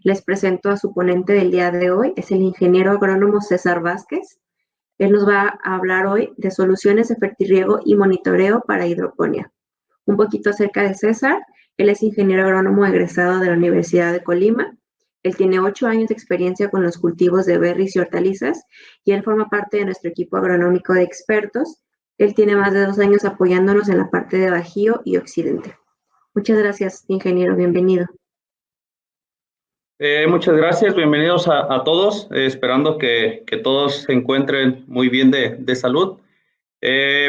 Les presento a su ponente del día de hoy, es el ingeniero agrónomo César Vázquez. Él nos va a hablar hoy de soluciones de fertirriego y monitoreo para hidroponía. Un poquito acerca de César. Él es ingeniero agrónomo egresado de la Universidad de Colima. Él tiene 8 años de experiencia con los cultivos de berries y hortalizas y él forma parte de nuestro equipo agronómico de expertos. Él tiene más de 2 años apoyándonos en la parte de Bajío y Occidente. Muchas gracias, ingeniero. Bienvenido. Muchas gracias, bienvenidos a todos, esperando que todos se encuentren muy bien de salud.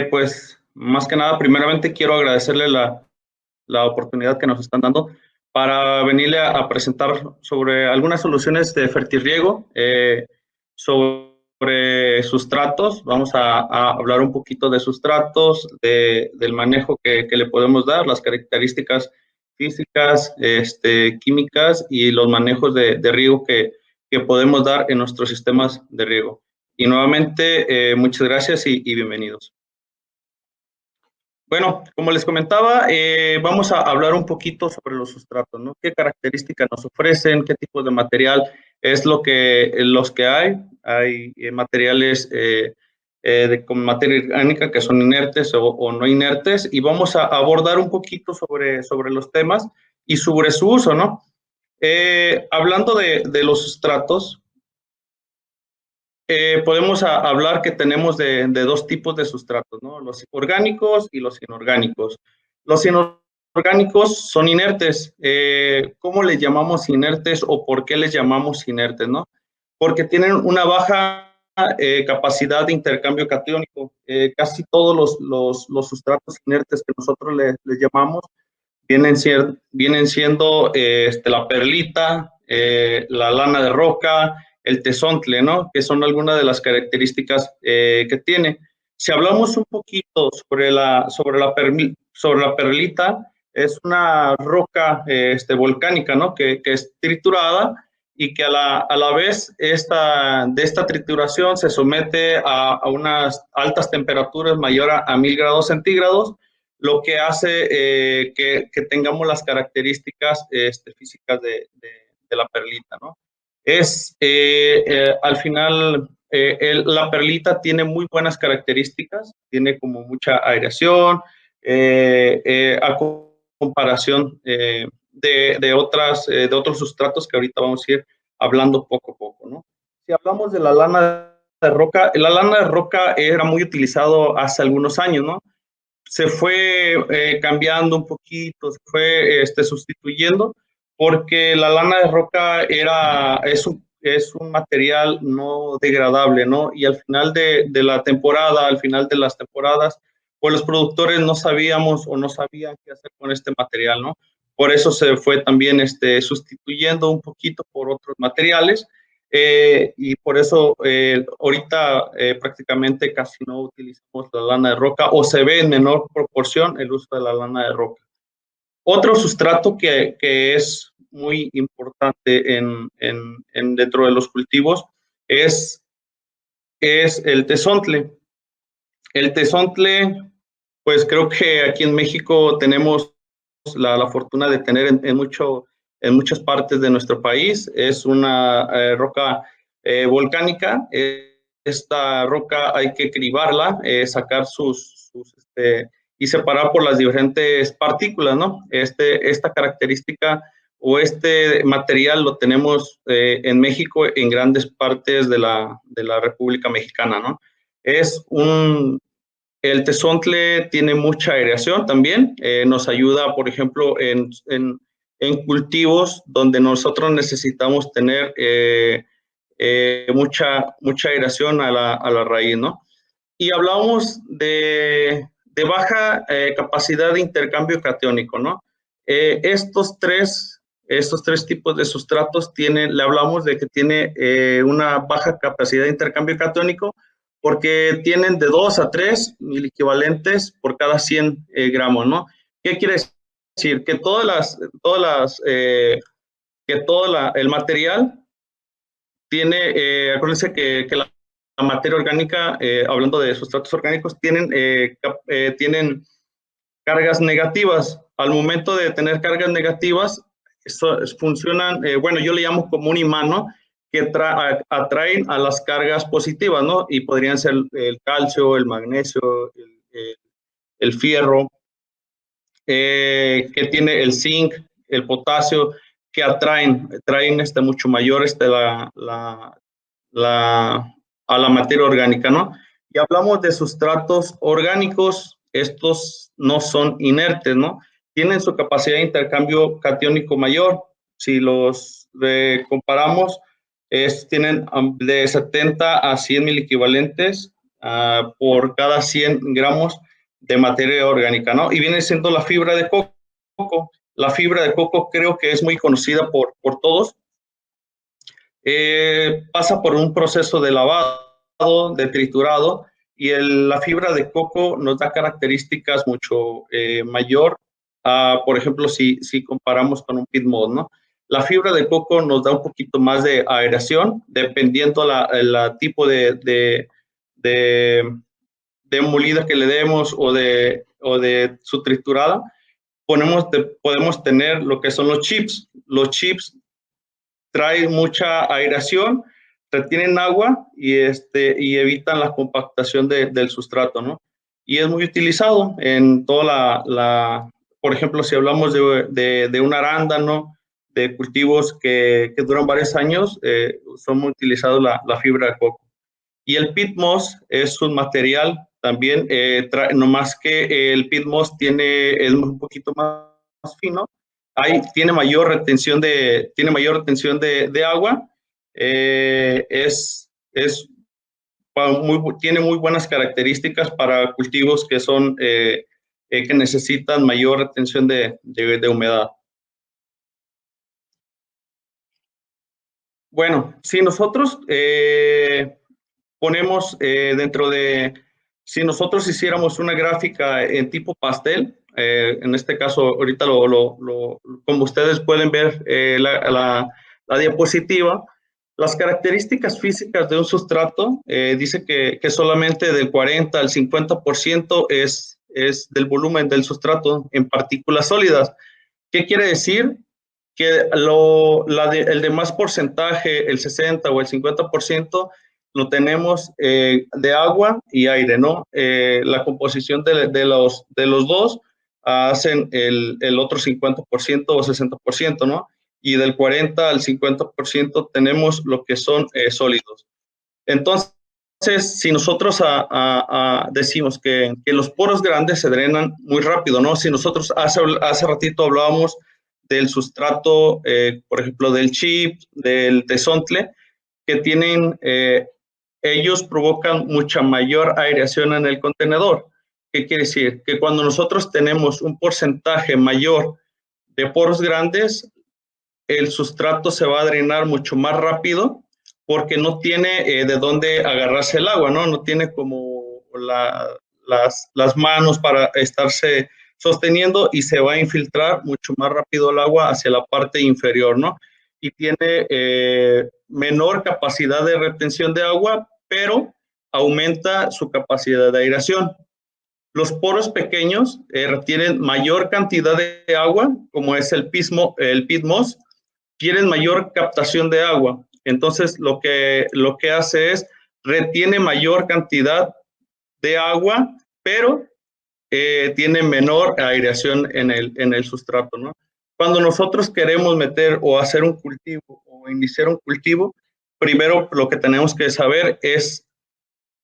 Pues más que nada, primeramente quiero agradecerle la oportunidad que nos están dando para venirle a presentar sobre algunas soluciones de fertirriego, sobre sustratos. Vamos a hablar un poquito de sustratos, del manejo que le podemos dar, las características físicas, químicas y los manejos de riego que podemos dar en nuestros sistemas de riego. Y nuevamente, muchas gracias y bienvenidos. Bueno, como les comentaba, vamos a hablar un poquito sobre los sustratos, ¿no? ¿Qué características nos ofrecen? ¿Qué tipo de material es los que hay? Hay materiales con materia orgánica que son inertes o no inertes, y vamos a abordar un poquito sobre los temas y sobre su uso, ¿no? Hablando de los sustratos, podemos hablar que tenemos de 2 tipos de sustratos, ¿no? Los orgánicos y los inorgánicos. Los inorgánicos son inertes. ¿Cómo les llamamos inertes o por qué les llamamos inertes, no? Porque tienen una baja capacidad de intercambio catiónico. Casi todos los sustratos inertes que nosotros les llamamos vienen siendo la perlita, la lana de roca, el tezontle, ¿no? Que son algunas de las características que tiene. Si hablamos un poquito sobre la perlita, es una roca volcánica, ¿no? Que es triturada y que a la vez de esta trituración se somete a unas altas temperaturas mayor a 1000 grados centígrados, lo que hace que tengamos las características físicas de la perlita, ¿no? Al final, la perlita tiene muy buenas características, tiene como mucha aireación, a comparación de otros sustratos que ahorita vamos a ir hablando poco a poco, ¿no? Si hablamos de la lana de roca era muy utilizado hace algunos años, ¿no? Se fue cambiando un poquito, se fue sustituyendo, porque la lana de roca es un material no degradable, ¿no? Y al final de la temporada, al final de las temporadas, pues los productores no sabíamos o no sabían qué hacer con este material, ¿no? Por eso se fue también sustituyendo un poquito por otros materiales. Y por eso ahorita prácticamente casi no utilizamos la lana de roca, o se ve en menor proporción el uso de la lana de roca. Otro sustrato que es muy importante dentro de los cultivos es el tezontle. El tezontle, pues creo que aquí en México tenemos la fortuna de tener en muchas partes de nuestro país. Es una roca volcánica. Esta roca hay que cribarla, sacar y separar por las diferentes partículas, ¿no? Esta característica o este material lo tenemos en México, en grandes partes de la República Mexicana, ¿no? El tezontle tiene mucha aireación también, nos ayuda, por ejemplo, en cultivos donde nosotros necesitamos tener mucha aireación a la raíz, ¿no? Y hablamos de baja capacidad de intercambio catiónico, ¿no? Estos tres tipos de sustratos le hablamos de que tiene una baja capacidad de intercambio catiónico, porque tienen de 2 a 3 miliequivalentes por cada 100 gramos, ¿no? ¿Qué quiere decir? Que el material tiene, acuérdense que la materia orgánica, hablando de sustratos orgánicos, tienen cargas negativas. Al momento de tener cargas negativas, funcionan, bueno, yo le llamo como un imán, ¿no? Que atraen a las cargas positivas, ¿no? Y podrían ser el calcio, el magnesio, el fierro, que tiene el zinc, el potasio, que traen mucho mayor a la materia orgánica, ¿no? Y hablamos de sustratos orgánicos, estos no son inertes, ¿no? Tienen su capacidad de intercambio catiónico mayor. Si los comparamos, tienen de 70 a 100 mil equivalentes por cada 100 gramos de materia orgánica, ¿no? Y viene siendo la fibra de coco. La fibra de coco creo que es muy conocida por todos. Pasa por un proceso de lavado, de triturado, y la fibra de coco nos da características mucho mayor, por ejemplo, si comparamos con un pit moss, ¿no? La fibra de coco nos da un poquito más de aeración, dependiendo la tipo de molida que le demos o de su triturada. Podemos tener lo que son los chips. Los chips traen mucha aireación, retienen agua y evitan la compactación del sustrato, ¿no? Y es muy utilizado en toda por ejemplo, si hablamos de un arándano, de cultivos que duran varios años, son muy utilizados la fibra de coco. Y el peat moss es un material también, no más que el peat moss es un poquito más fino, tiene mayor retención de agua, tiene muy buenas características para cultivos que necesitan mayor retención de humedad. Bueno, si nosotros ponemos si nosotros hiciéramos una gráfica en tipo pastel, en este caso ahorita como ustedes pueden ver la diapositiva, las características físicas de un sustrato dice que solamente del 40 al 50% es del volumen del sustrato en partículas sólidas. ¿Qué quiere decir? Que el demás porcentaje, el 60 o el 50%, lo tenemos de agua y aire, ¿no? La composición de los dos hacen el otro 50% o 60%, ¿no? Y del 40 al 50% tenemos lo que son sólidos. Entonces, si nosotros decimos que los poros grandes se drenan muy rápido, ¿no? Si nosotros hace ratito hablábamos del sustrato, por ejemplo, del chip, del tesontle, que ellos provocan mucha mayor aireación en el contenedor. ¿Qué quiere decir? Que cuando nosotros tenemos un porcentaje mayor de poros grandes, el sustrato se va a drenar mucho más rápido porque no tiene de dónde agarrarse el agua, ¿no? No tiene como las manos para estarse sosteniendo y se va a infiltrar mucho más rápido el agua hacia la parte inferior, ¿no? Y tiene menor capacidad de retención de agua, pero aumenta su capacidad de aireación. Los poros pequeños retienen mayor cantidad de agua, como es el peat moss, tienen mayor captación de agua. Entonces, lo que hace es retiene mayor cantidad de agua, pero tiene menor aireación en el sustrato, ¿no? Cuando nosotros queremos meter o hacer un cultivo o iniciar un cultivo, primero lo que tenemos que saber es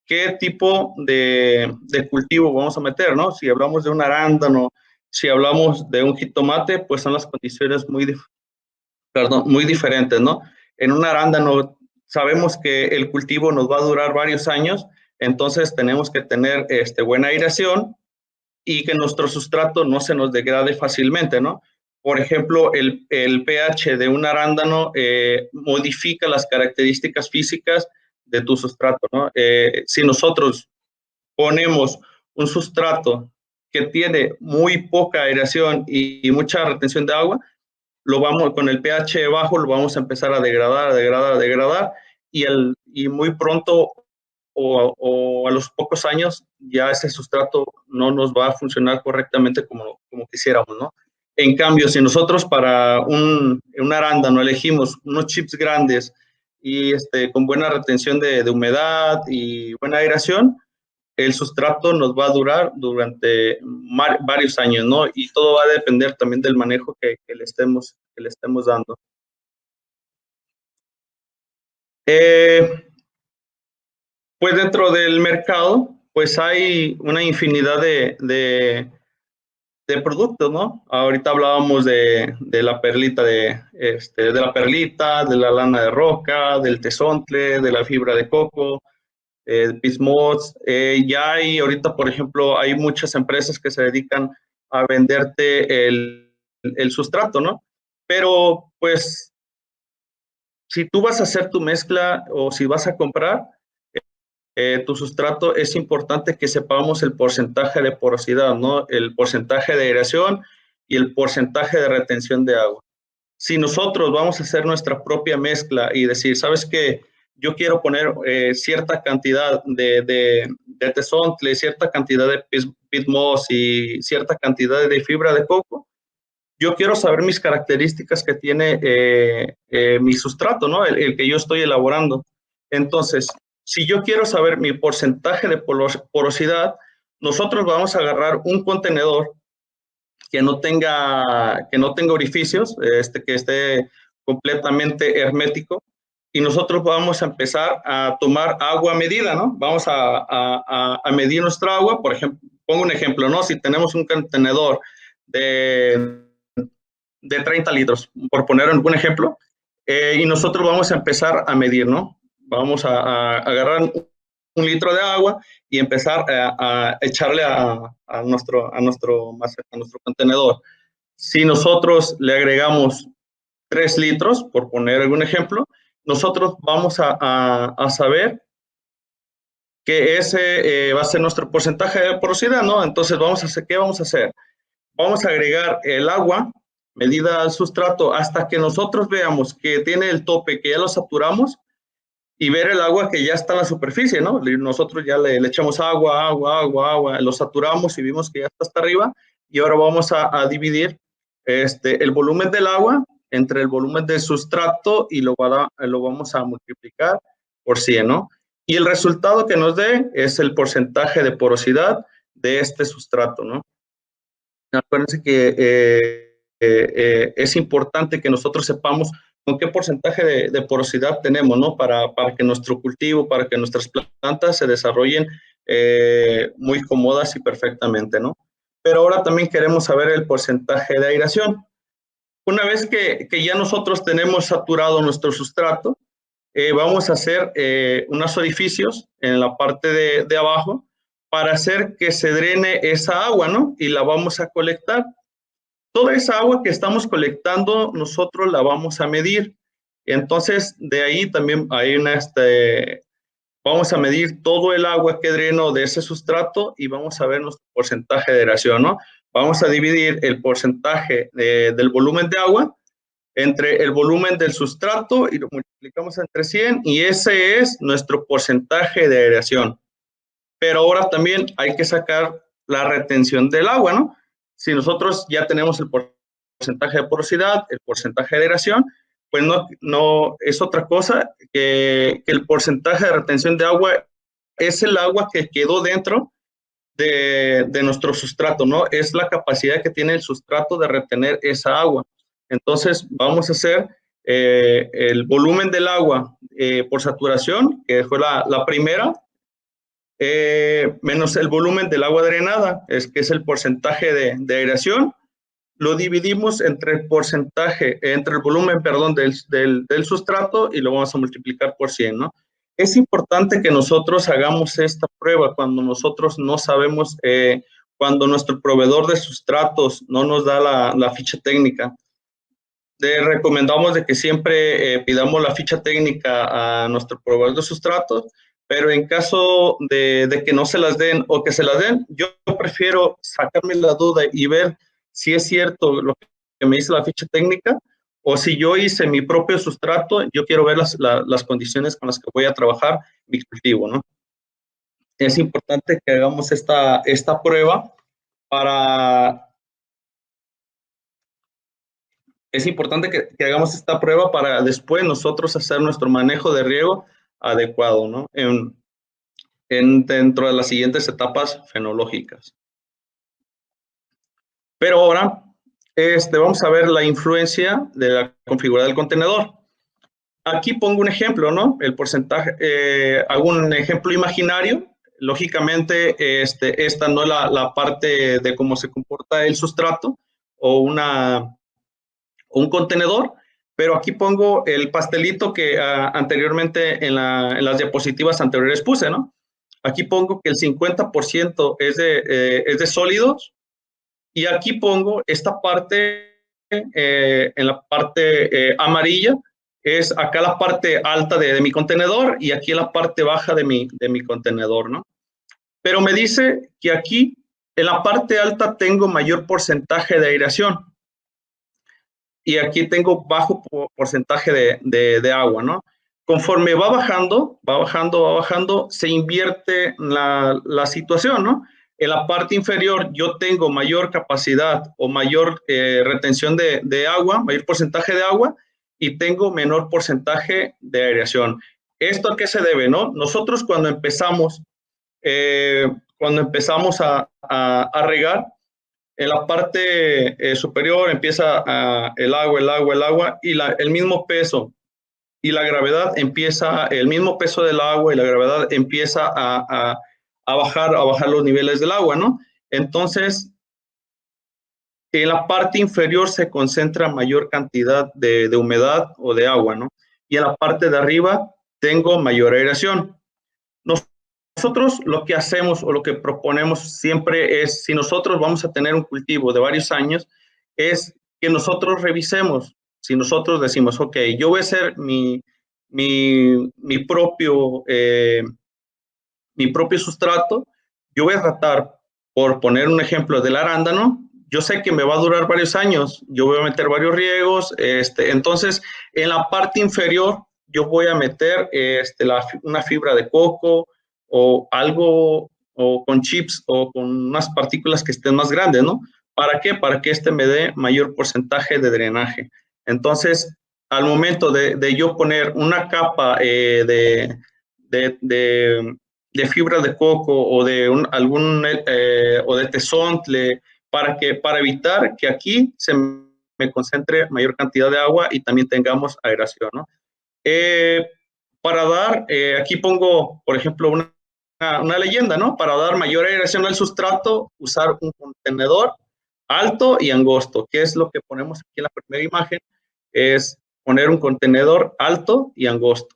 qué tipo de cultivo vamos a meter, ¿no? Si hablamos de un arándano, si hablamos de un jitomate, pues son las condiciones muy diferentes, ¿no? En un arándano sabemos que el cultivo nos va a durar varios años, entonces tenemos que tener buena aireación y que nuestro sustrato no se nos degrade fácilmente, ¿no? Por ejemplo, el pH de un arándano modifica las características físicas de tu sustrato, ¿no? Si nosotros ponemos un sustrato que tiene muy poca aireación y mucha retención de agua, con el pH bajo lo vamos a empezar a degradar y muy pronto o a los pocos años ya ese sustrato no nos va a funcionar correctamente como quisiéramos, ¿no? En cambio, si nosotros para un arándano elegimos unos chips grandes y con buena retención de humedad y buena aireación, el sustrato nos va a durar durante varios años, ¿no? Y todo va a depender también del manejo que le estemos dando. Pues dentro del mercado, pues hay una infinidad de productos, ¿no? Ahorita hablábamos de la perlita de la perlita, de la lana de roca, del tesontle, de la fibra de coco, Bismuth. Ya hay ahorita, por ejemplo, hay muchas empresas que se dedican a venderte el sustrato, ¿no? Pero, pues, si tú vas a hacer tu mezcla o si vas a comprar tu sustrato, es importante que sepamos el porcentaje de porosidad, ¿no? El porcentaje de aireación y el porcentaje de retención de agua. Si nosotros vamos a hacer nuestra propia mezcla y decir, ¿sabes qué? Yo quiero poner cierta cantidad de tesontle, cierta cantidad de Bismuth y cierta cantidad de fibra de coco, yo quiero saber mis características que tiene mi sustrato, ¿no? El que yo estoy elaborando. Entonces, si yo quiero saber mi porcentaje de porosidad, nosotros vamos a agarrar un contenedor que no tenga orificios, que esté completamente hermético, y nosotros vamos a empezar a tomar agua medida, ¿no? Vamos a medir nuestra agua. Por ejemplo, pongo un ejemplo, ¿no? Si tenemos un contenedor de 30 litros, por poner algún ejemplo, y nosotros vamos a empezar a medir, ¿no? Vamos a agarrar un litro de agua y empezar a echarle a nuestro contenedor. Si nosotros le agregamos 3 litros, por poner algún ejemplo, nosotros vamos a saber que ese va a ser nuestro porcentaje de porosidad, ¿no? Entonces, ¿qué vamos a hacer? Vamos a agregar el agua medida al sustrato hasta que nosotros veamos que tiene el tope, que ya lo saturamos, y ver el agua que ya está en la superficie, ¿no? Nosotros ya le echamos agua, lo saturamos y vimos que ya está hasta arriba, y ahora vamos a dividir el volumen del agua entre el volumen del sustrato y lo vamos a multiplicar por 100, ¿no? Y el resultado que nos dé es el porcentaje de porosidad de este sustrato, ¿no? Acuérdense que es importante que nosotros sepamos con qué porcentaje de porosidad tenemos, ¿no? Para que nuestro cultivo, para que nuestras plantas se desarrollen muy cómodas y perfectamente, ¿no? Pero ahora también queremos saber el porcentaje de aireación. Una vez que ya nosotros tenemos saturado nuestro sustrato, vamos a hacer unos orificios en la parte de abajo para hacer que se drene esa agua, ¿no? Y la vamos a colectar. Toda esa agua que estamos colectando, nosotros la vamos a medir. Entonces, de ahí también hay vamos a medir todo el agua que dreno de ese sustrato y vamos a ver nuestro porcentaje de aireación, ¿no? Vamos a dividir el porcentaje del volumen de agua entre el volumen del sustrato y lo multiplicamos entre 100 y ese es nuestro porcentaje de aireación. Pero ahora también hay que sacar la retención del agua, ¿no? Si nosotros ya tenemos el porcentaje de porosidad, el porcentaje de aireación, pues no es otra cosa que el porcentaje de retención de agua es el agua que quedó dentro de nuestro sustrato, ¿no? Es la capacidad que tiene el sustrato de retener esa agua. Entonces, vamos a hacer el volumen del agua por saturación, que fue la primera, menos el volumen del agua drenada, que es el porcentaje de aireación, lo dividimos entre el porcentaje, entre el volumen, perdón, del sustrato y lo vamos a multiplicar por 100, ¿no? Es importante que nosotros hagamos esta prueba cuando nosotros no sabemos, cuando nuestro proveedor de sustratos no nos da la ficha técnica. Recomendamos de que siempre pidamos la ficha técnica a nuestro proveedor de sustratos, pero en caso de que no se las den o que se las den, yo prefiero sacarme la duda y ver si es cierto lo que me dice la ficha técnica o si yo hice mi propio sustrato, yo quiero ver las condiciones con las que voy a trabajar mi cultivo, ¿no? Es importante que hagamos esta prueba para es importante que hagamos esta prueba para después nosotros hacer nuestro manejo de riego adecuado, ¿no? Dentro de las siguientes etapas fenológicas. Pero ahora vamos a ver la influencia de la configuración del contenedor. Aquí pongo un ejemplo, ¿no? El porcentaje, hago un ejemplo imaginario. Lógicamente, esta no es la parte de cómo se comporta el sustrato o un contenedor, pero aquí pongo el pastelito que anteriormente en las diapositivas anteriores puse, ¿no? Aquí pongo que el 50% es de sólidos y aquí pongo esta parte, en la parte amarilla, es acá la parte alta de mi contenedor y aquí la parte baja de mi contenedor, ¿no? Pero me dice que aquí en la parte alta tengo mayor porcentaje de aireación y aquí tengo bajo porcentaje de agua, ¿no? Conforme va bajando, se invierte la situación, ¿no? En la parte inferior yo tengo mayor capacidad o mayor retención de agua, mayor porcentaje de agua y tengo menor porcentaje de aireación. ¿Esto a qué se debe, no? Nosotros cuando empezamos a regar, en la parte superior empieza el agua y el mismo peso y la gravedad empieza, el mismo peso del agua y la gravedad empieza a bajar los niveles del agua, ¿no? Entonces, en la parte inferior se concentra mayor cantidad de humedad o de agua, ¿no? Y en la parte de arriba tengo mayor aireación. Nosotros lo que hacemos o lo que proponemos siempre es, si nosotros vamos a tener un cultivo de varios años, es que nosotros revisemos. Si nosotros decimos, ok, yo voy a hacer mi propio sustrato, yo voy a tratar, por poner un ejemplo del arándano, yo sé que me va a durar varios años, yo voy a meter varios riegos, entonces en la parte inferior yo voy a meter una fibra de coco o algo, o con chips o con unas partículas que estén más grandes, ¿no? ¿Para qué? Para que me dé mayor porcentaje de drenaje. Entonces, al momento de yo poner una capa de fibra de coco o de o de tesontle para evitar que aquí se me concentre mayor cantidad de agua y también tengamos aireación, ¿no? Para dar, aquí pongo, por ejemplo, una leyenda, ¿no? Para dar mayor aireación al sustrato, usar un contenedor alto y angosto, que es lo que ponemos aquí en la primera imagen, es poner un contenedor alto y angosto.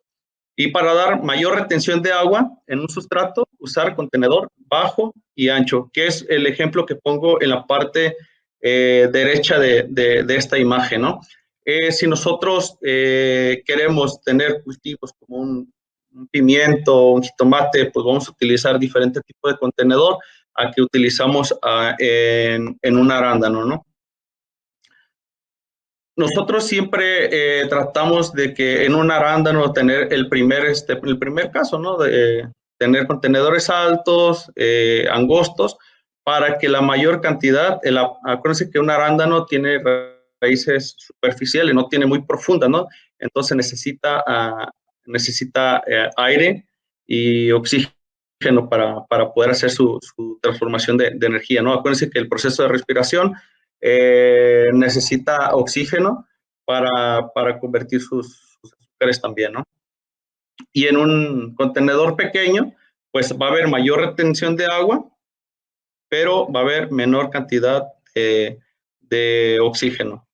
Y para dar mayor retención de agua en un sustrato, usar contenedor bajo y ancho, que es el ejemplo que pongo en la parte derecha de esta imagen, ¿no? Si nosotros queremos tener cultivos como un pimiento, un jitomate, pues vamos a utilizar diferentes tipos de contenedor a que utilizamos en un arándano, ¿no? Nosotros siempre tratamos de que en un arándano tener el primer caso, ¿no? De tener contenedores altos, angostos, para que la mayor cantidad, acuérdense que un arándano tiene raíces superficiales, no tiene muy profundas, ¿no? Entonces necesita aire y oxígeno para poder hacer su transformación de energía, ¿no? Acuérdense que el proceso de respiración necesita oxígeno para convertir sus azúcares también, ¿no? Y en un contenedor pequeño, pues va a haber mayor retención de agua, pero va a haber menor cantidad de oxígeno.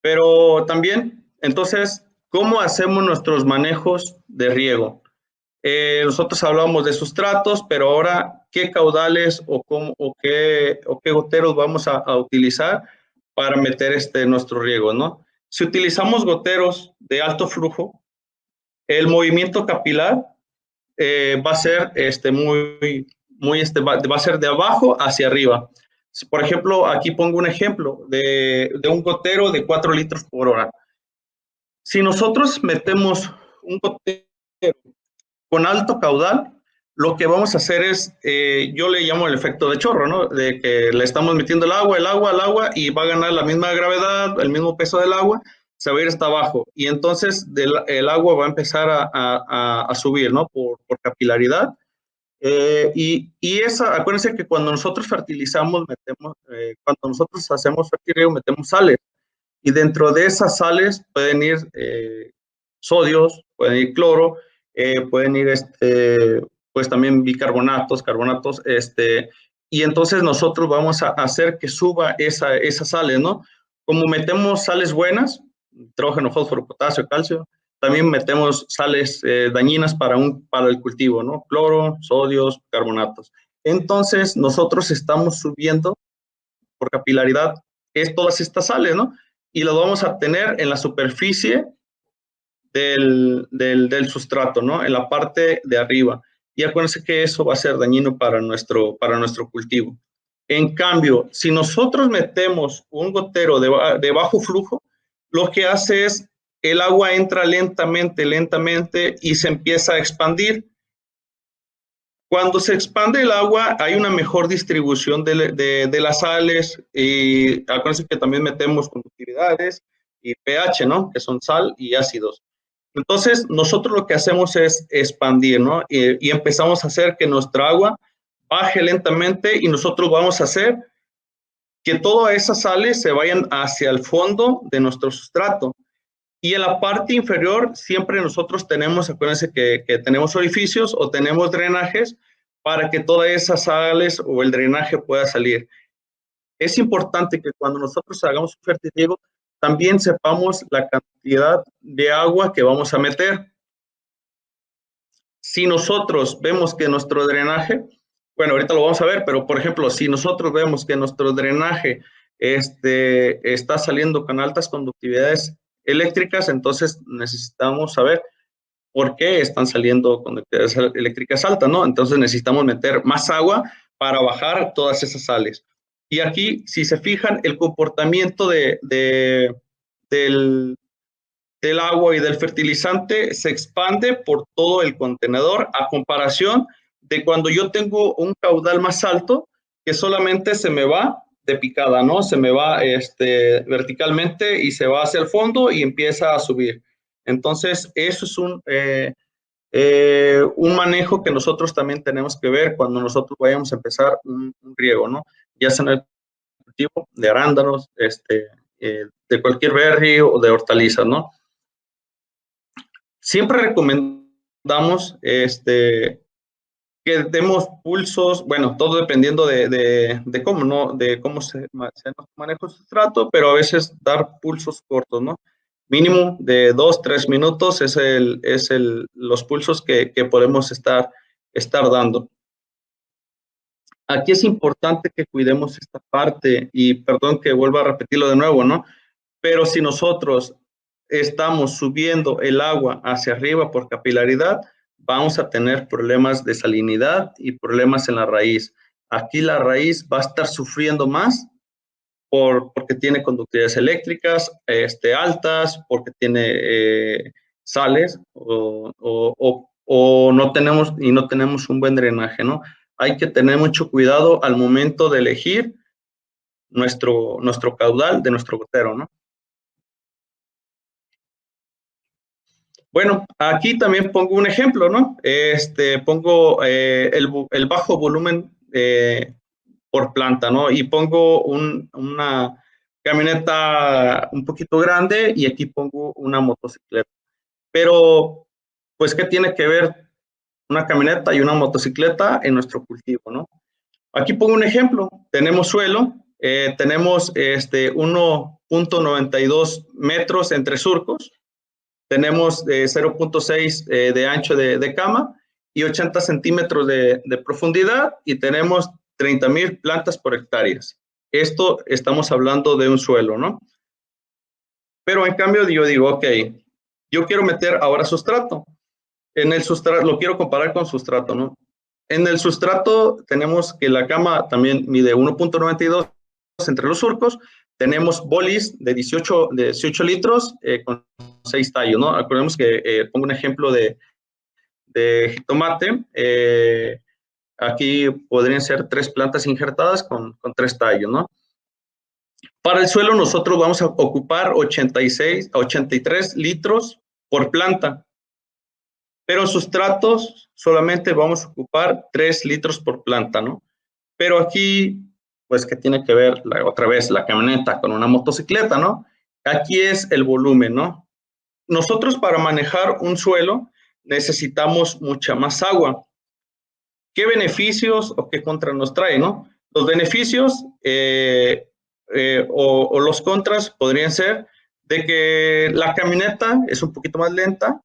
Pero también, entonces, ¿cómo hacemos nuestros manejos de riego? Nosotros hablamos de sustratos, pero ahora, ¿qué caudales o qué goteros vamos a utilizar para meter nuestro riego, ¿no? Si utilizamos goteros de alto flujo, el movimiento capilar va a ser va a ser de abajo hacia arriba. Por ejemplo, aquí pongo un ejemplo de un gotero de 4 litros por hora. Si nosotros metemos un gotero con alto caudal, lo que vamos a hacer es, yo le llamo el efecto de chorro, ¿no? De que le estamos metiendo el agua, y va a ganar la misma gravedad, el mismo peso del agua, se va a ir hasta abajo. Y entonces el agua va a empezar a subir, ¿no? Por capilaridad. Acuérdense que cuando nosotros fertilizamos, cuando nosotros hacemos fertirriego, metemos sales. Y dentro de esas sales pueden ir sodios, pueden ir cloro, pueden ir pues también bicarbonatos, carbonatos, y entonces nosotros vamos a hacer que suba esas sales, ¿no? Como metemos sales buenas, nitrógeno, fósforo, potasio, calcio, también metemos sales dañinas para el cultivo, ¿no? Cloro, sodios, carbonatos. Entonces nosotros estamos subiendo por capilaridad todas estas sales, ¿no? Y lo vamos a tener en la superficie del sustrato, ¿no? En la parte de arriba. Y acuérdense que eso va a ser dañino para nuestro cultivo. En cambio, si nosotros metemos un gotero de bajo flujo, lo que hace es el agua entra lentamente y se empieza a expandir. Cuando se expande el agua, hay una mejor distribución de las sales, y acuérdense que también metemos conductividades y pH, ¿no? Que son sal y ácidos. Entonces, nosotros lo que hacemos es expandir, ¿no? Y empezamos a hacer que nuestra agua baje lentamente, y nosotros vamos a hacer que todas esas sales se vayan hacia el fondo de nuestro sustrato. Y en la parte inferior siempre nosotros tenemos, acuérdense que tenemos orificios o tenemos drenajes para que todas esas sales o el drenaje pueda salir. Es importante que cuando nosotros hagamos un fertirriego también sepamos la cantidad de agua que vamos a meter. Si nosotros vemos que nuestro drenaje, bueno, ahorita lo vamos a ver, pero por ejemplo, si nosotros vemos que nuestro drenaje está saliendo con altas conductividades eléctricas, entonces necesitamos saber por qué están saliendo conductividades eléctricas altas, ¿no? Entonces necesitamos meter más agua para bajar todas esas sales. Y aquí, si se fijan, el comportamiento del agua y del fertilizante se expande por todo el contenedor, a comparación de cuando yo tengo un caudal más alto, que solamente se me va de picada, ¿no? Se me va verticalmente y se va hacia el fondo y empieza a subir. Entonces, eso es un manejo que nosotros también tenemos que ver cuando nosotros vayamos a empezar un riego, ¿no? Ya sea en el cultivo de arándanos, de cualquier berry o de hortalizas, ¿no? Siempre recomendamos que demos pulsos, bueno, todo dependiendo de cómo, ¿no? De cómo se maneja el sustrato, pero a veces dar pulsos cortos, ¿no? Mínimo de 2-3 minutos es los pulsos que podemos estar dando. Aquí es importante que cuidemos esta parte, y perdón que vuelva a repetirlo de nuevo, ¿no? Pero si nosotros estamos subiendo el agua hacia arriba por capilaridad, vamos a tener problemas de salinidad y problemas en la raíz. Aquí la raíz va a estar sufriendo más porque tiene conductividades eléctricas altas, porque tiene sales o no tenemos un buen drenaje, ¿no? Hay que tener mucho cuidado al momento de elegir nuestro caudal de nuestro gotero, ¿no? Bueno, aquí también pongo un ejemplo, ¿no? Pongo el bajo volumen por planta, ¿no? Y pongo una camioneta un poquito grande, y aquí pongo una motocicleta. Pero, pues, ¿qué tiene que ver una camioneta y una motocicleta en nuestro cultivo, ¿no? Aquí pongo un ejemplo. Tenemos suelo, tenemos 1.92 metros entre surcos, tenemos 0.6 de ancho de cama y 80 centímetros de profundidad, y tenemos 30,000 plantas por hectáreas. Esto estamos hablando de un suelo, ¿no? Pero en cambio yo digo, ok, yo quiero meter ahora sustrato. En el sustrato, lo quiero comparar con sustrato, ¿no? En el sustrato tenemos que la cama también mide 1.92 entre los surcos. Tenemos bolis de 18 litros con 6 tallos, ¿no? Acordemos que pongo un ejemplo de de jitomate. Aquí podrían ser 3 plantas injertadas con 3 tallos, ¿no? Para el suelo nosotros vamos a ocupar 83 litros por planta, pero sustratos solamente vamos a ocupar 3 litros por planta, ¿no? Pero aquí, pues, ¿qué tiene que ver otra vez la camioneta con una motocicleta, ¿no? Aquí es el volumen, ¿no? Nosotros para manejar un suelo necesitamos mucha más agua. ¿Qué beneficios o qué contras nos trae, no? Los beneficios o los contras podrían ser de que la camioneta es un poquito más lenta.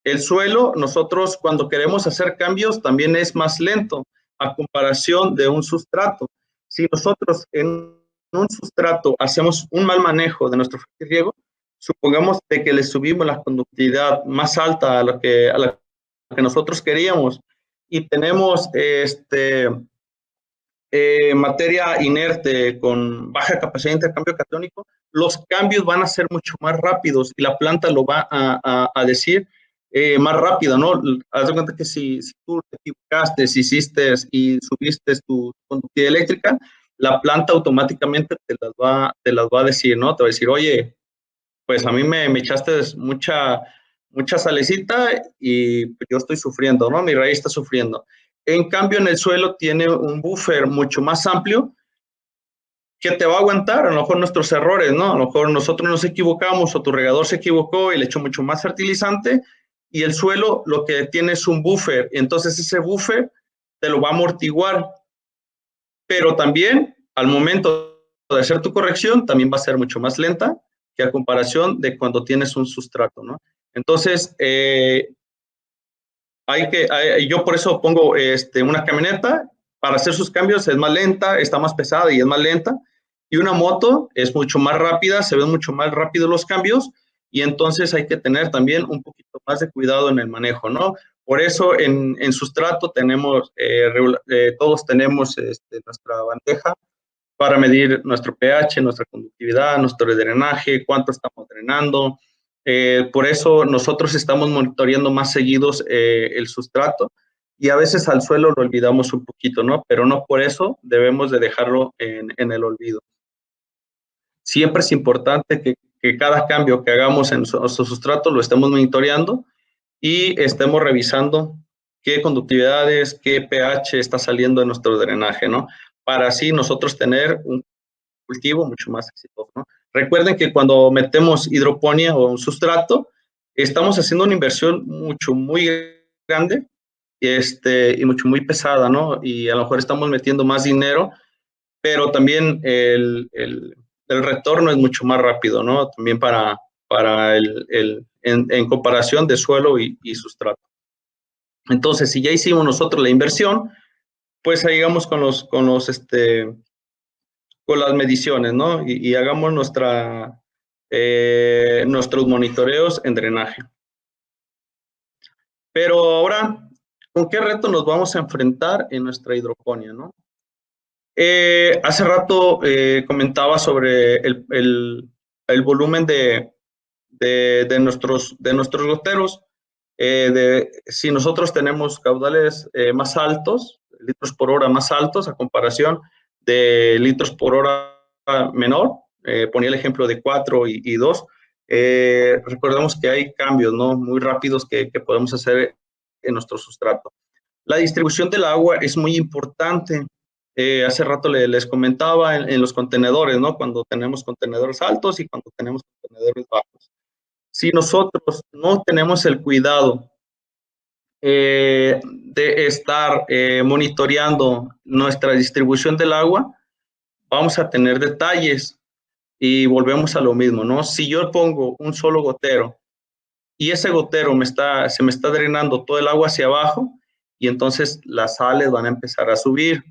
El suelo, nosotros cuando queremos hacer cambios también es más lento a comparación de un sustrato. Si nosotros en un sustrato hacemos un mal manejo de nuestro riego, supongamos de que le subimos la conductividad más alta a lo que nosotros queríamos y tenemos materia inerte con baja capacidad de intercambio catónico, los cambios van a ser mucho más rápidos y la planta lo va a decir más rápido, ¿no? Haz de cuenta que si tú te equivocaste, si hiciste y subiste tu conductividad eléctrica, la planta automáticamente te las va a decir, ¿no? Te va a decir, oye, pues a mí me echaste mucha salecita y yo estoy sufriendo, ¿no? Mi raíz está sufriendo. En cambio, en el suelo tiene un buffer mucho más amplio que te va a aguantar a lo mejor nuestros errores, ¿no? A lo mejor nosotros nos equivocamos o tu regador se equivocó y le echó mucho más fertilizante y el suelo lo que tiene es un buffer. Entonces ese buffer te lo va a amortiguar. Pero también al momento de hacer tu corrección también va a ser mucho más lenta que a comparación de cuando tienes un sustrato, ¿no? Entonces, yo por eso pongo una camioneta para hacer sus cambios, es más lenta, está más pesada y es más lenta, y una moto es mucho más rápida, se ven mucho más rápido los cambios, y entonces hay que tener también un poquito más de cuidado en el manejo, ¿no? Por eso en sustrato tenemos, todos tenemos nuestra bandeja para medir nuestro pH, nuestra conductividad, nuestro drenaje, cuánto estamos drenando. Por eso nosotros estamos monitoreando más seguidos el sustrato y a veces al suelo lo olvidamos un poquito, ¿no? Pero no por eso debemos de dejarlo en el olvido. Siempre es importante que cada cambio que hagamos en nuestro sustrato lo estemos monitoreando y estemos revisando qué conductividades, qué pH está saliendo de nuestro drenaje, ¿no? Para así nosotros tener un cultivo mucho más exitoso, ¿no? Recuerden que cuando metemos hidroponía o un sustrato, estamos haciendo una inversión muy grande y muy pesada, ¿no? Y a lo mejor estamos metiendo más dinero, pero también el retorno es mucho más rápido, ¿no? También en comparación de suelo y sustrato. Entonces, si ya hicimos nosotros la inversión, pues ahí vamos con las mediciones, ¿no? Y hagamos nuestros monitoreos en drenaje. Pero ahora, ¿con qué reto nos vamos a enfrentar en nuestra hidroponía, no? Hace rato comentaba sobre el volumen de nuestros goteros. Si nosotros tenemos caudales más altos, litros por hora más altos a comparación de litros por hora menor, ponía el ejemplo de 4 y 2, recordemos que hay cambios, ¿no? Muy rápidos que podemos hacer en nuestro sustrato. La distribución del agua es muy importante. Hace rato les comentaba en los contenedores, ¿no? Cuando tenemos contenedores altos y cuando tenemos contenedores bajos. Si nosotros no tenemos el cuidado de estar monitoreando nuestra distribución del agua, vamos a tener detalles y volvemos a lo mismo, ¿no? Si yo pongo un solo gotero y ese gotero se me está drenando todo el agua hacia abajo y entonces las sales van a empezar a subir.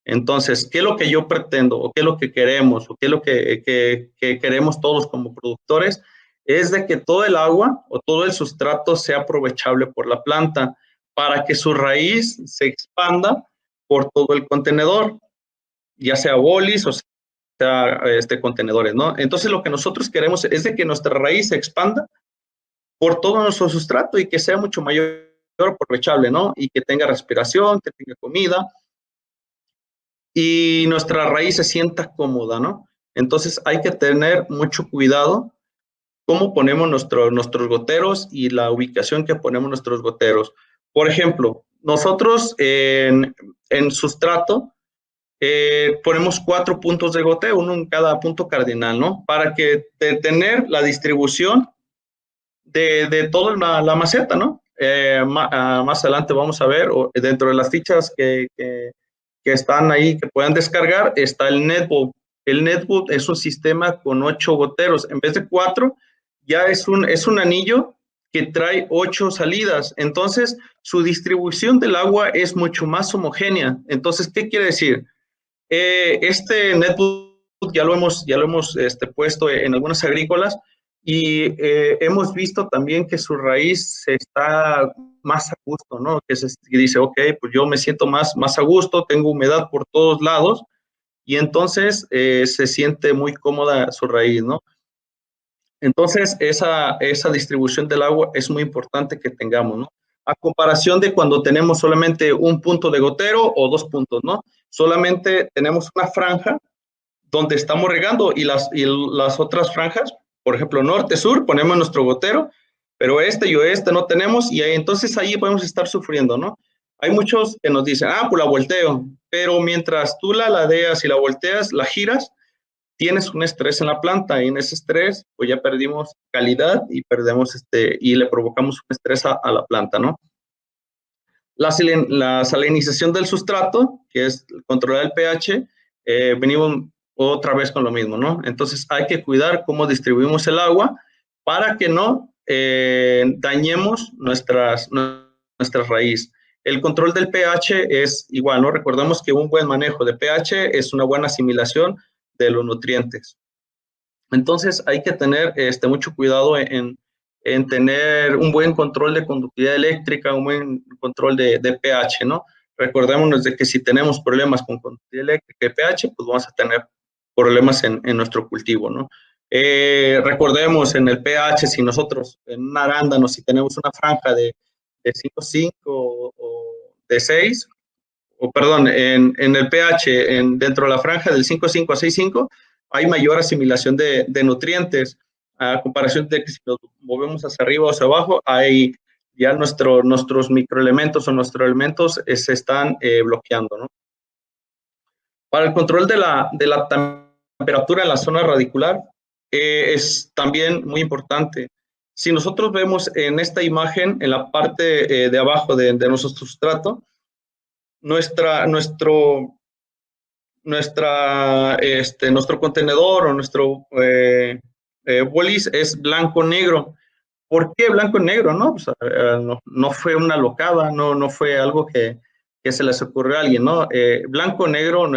Entonces, ¿qué es lo que yo pretendo o qué es lo que queremos o qué es lo que queremos todos como productores? Es de que todo el agua o todo el sustrato sea aprovechable por la planta para que su raíz se expanda por todo el contenedor, ya sea bolis o sea contenedores, ¿no? Entonces, lo que nosotros queremos es de que nuestra raíz se expanda por todo nuestro sustrato y que sea mucho mayor aprovechable, ¿no? Y que tenga respiración, que tenga comida y nuestra raíz se sienta cómoda, ¿no? Entonces hay que tener mucho cuidado cómo ponemos nuestros goteros y la ubicación que ponemos nuestros goteros. Por ejemplo, nosotros en sustrato ponemos 4 puntos de goteo, uno en cada punto cardinal, ¿no? Para que tener la distribución de toda la maceta, ¿no? Más adelante vamos a ver, dentro de las fichas que están ahí, que puedan descargar, está el netbook. El netbook es un sistema con 8 goteros. En vez de 4, ya es un anillo que trae 8 salidas. Entonces, su distribución del agua es mucho más homogénea. Entonces, ¿qué quiere decir? Este netbook ya lo hemos puesto en algunas agrícolas y hemos visto también que su raíz está más a gusto, ¿no? Que dice, ok, pues yo me siento más a gusto, tengo humedad por todos lados y entonces se siente muy cómoda su raíz, ¿no? Entonces, esa distribución del agua es muy importante que tengamos, ¿no? A comparación de cuando tenemos solamente un punto de gotero o 2 puntos, ¿no? Solamente tenemos una franja donde estamos regando y las otras franjas, por ejemplo, norte-sur, ponemos nuestro gotero, pero este y oeste no tenemos y entonces ahí podemos estar sufriendo, ¿no? Hay muchos que nos dicen, pues la volteo, pero mientras tú la ladeas y la volteas, la giras, tienes un estrés en la planta y en ese estrés, pues ya perdimos calidad y perdemos y le provocamos un estrés a la planta, ¿no? La salinización del sustrato, que es controlar el pH, venimos otra vez con lo mismo, ¿no? Entonces hay que cuidar cómo distribuimos el agua para que no dañemos nuestras raíces. El control del pH es igual, ¿no? Recordamos que un buen manejo de pH es una buena asimilación de los nutrientes. Entonces hay que tener mucho cuidado en tener un buen control de conductividad eléctrica, un buen control de pH, ¿no? Recordémonos de que si tenemos problemas con conductividad eléctrica y pH, pues vamos a tener problemas en nuestro cultivo, ¿no? Recordemos en el pH, si nosotros en un arándano, si tenemos una franja de 5,5 o de 6, o perdón, en el pH, dentro de la franja del 5,5 a 6,5, hay mayor asimilación de nutrientes, a comparación de que si nos movemos hacia arriba o hacia abajo, hay ya nuestros microelementos o nuestros elementos se están bloqueando, ¿no? Para el control de la temperatura en la zona radicular, es también muy importante. Si nosotros vemos en esta imagen, en la parte de abajo de nuestro sustrato, nuestro contenedor o nuestro bolis es blanco-negro. ¿Por qué blanco-negro? No, pues, no fue una locada, no fue algo que se les ocurrió a alguien, ¿no? Blanco-negro,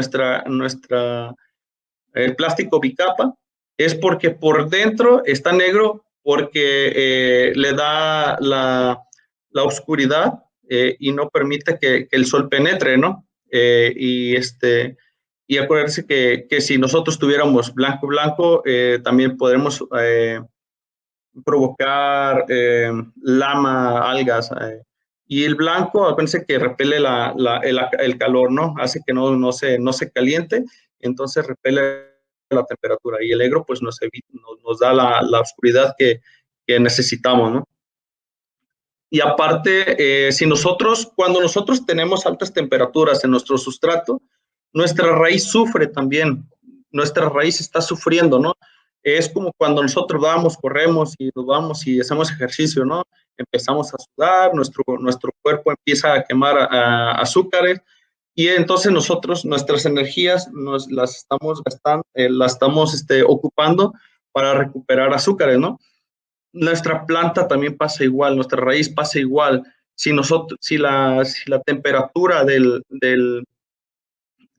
el plástico bicapa, es porque por dentro está negro porque le da la oscuridad y no permite que el sol penetre, ¿no? Y acuérdense que si nosotros tuviéramos blanco, también podremos provocar lama, algas. Y el blanco, acuérdense que repele el calor, ¿no? Hace que no se caliente, entonces repele la temperatura. Y el negro, pues nos da la oscuridad que necesitamos, ¿no? Y aparte, cuando nosotros tenemos altas temperaturas en nuestro sustrato, nuestra raíz sufre también, nuestra raíz está sufriendo, ¿no? Es como cuando nosotros vamos, corremos y nos vamos y hacemos ejercicio, ¿no? Empezamos a sudar, nuestro cuerpo empieza a quemar azúcares y entonces nuestras energías las estamos gastando, las estamos ocupando para recuperar azúcares, ¿no? Nuestra planta también pasa igual, nuestra raíz pasa igual. Si la temperatura de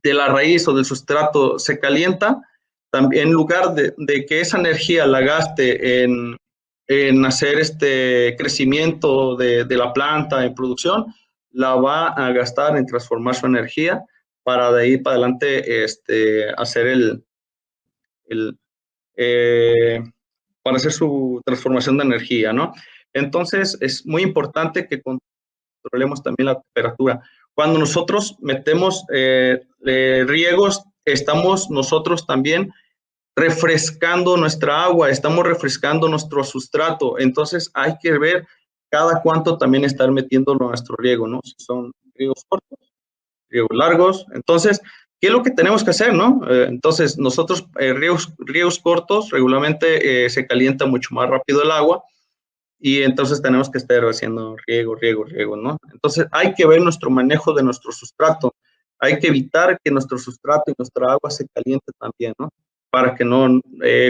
la raíz o del sustrato se calienta, también en lugar de que esa energía la gaste en hacer este crecimiento de la planta, en producción, la va a gastar en transformar su energía para de ahí para adelante hacer el para hacer su transformación de energía, ¿no? Entonces, es muy importante que controlemos también la temperatura. Cuando nosotros metemos riegos, estamos nosotros también refrescando nuestra agua, estamos refrescando nuestro sustrato. Entonces hay que ver cada cuánto también estar metiendo nuestro riego, ¿no? Si son riegos cortos, riegos largos. Entonces, ¿qué es lo que tenemos que hacer, no? Entonces, nosotros, riegos cortos, regularmente se calienta mucho más rápido el agua y entonces tenemos que estar haciendo riego, ¿no? Entonces, hay que ver nuestro manejo de nuestro sustrato. Hay que evitar que nuestro sustrato y nuestra agua se caliente también, ¿no? Para que no,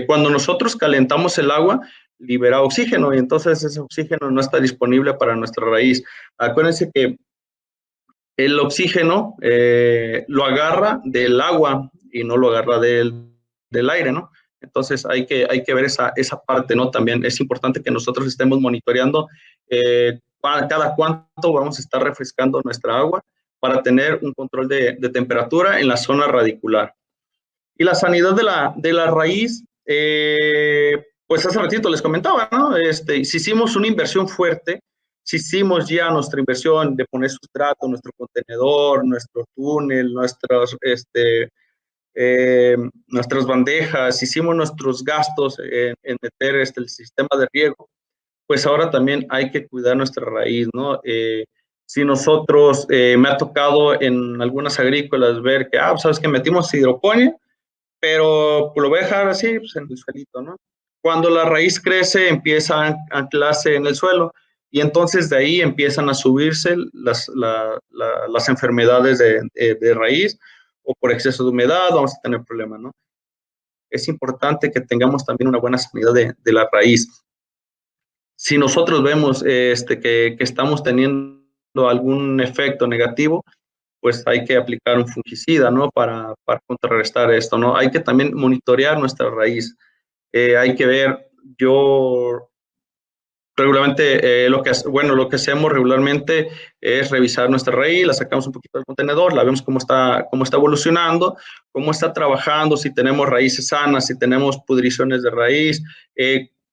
cuando nosotros calentamos el agua, libera oxígeno y entonces ese oxígeno no está disponible para nuestra raíz. Acuérdense que el oxígeno lo agarra del agua y no lo agarra del aire, ¿no? Entonces hay que ver esa parte, ¿no? También es importante que nosotros estemos monitoreando cada cuánto vamos a estar refrescando nuestra agua para tener un control de temperatura en la zona radicular. Y la sanidad de la raíz, pues hace ratito les comentaba, ¿no? Si hicimos una inversión fuerte, si hicimos ya nuestra inversión de poner sustrato, nuestro contenedor, nuestro túnel, nuestras bandejas, hicimos nuestros gastos en meter el sistema de riego, pues ahora también hay que cuidar nuestra raíz, ¿no? Si nosotros, me ha tocado en algunas agrícolas ver que, sabes que metimos hidroponía, pero pues, lo voy a dejar así, pues, en el suelito, ¿no? Cuando la raíz crece, empieza a anclarse en el suelo y entonces de ahí empiezan a subirse las enfermedades de raíz o por exceso de humedad vamos a tener problemas, ¿no? Es importante que tengamos también una buena sanidad de la raíz. Si nosotros vemos que estamos teniendo algún efecto negativo, pues hay que aplicar un fungicida, ¿no? Para contrarrestar esto, ¿no? Hay que también monitorear nuestra raíz. Hay que ver, yo regularmente, lo que hacemos regularmente es revisar nuestra raíz, la sacamos un poquito del contenedor, la vemos cómo está evolucionando, cómo está trabajando, si tenemos raíces sanas, si tenemos pudriciones de raíz,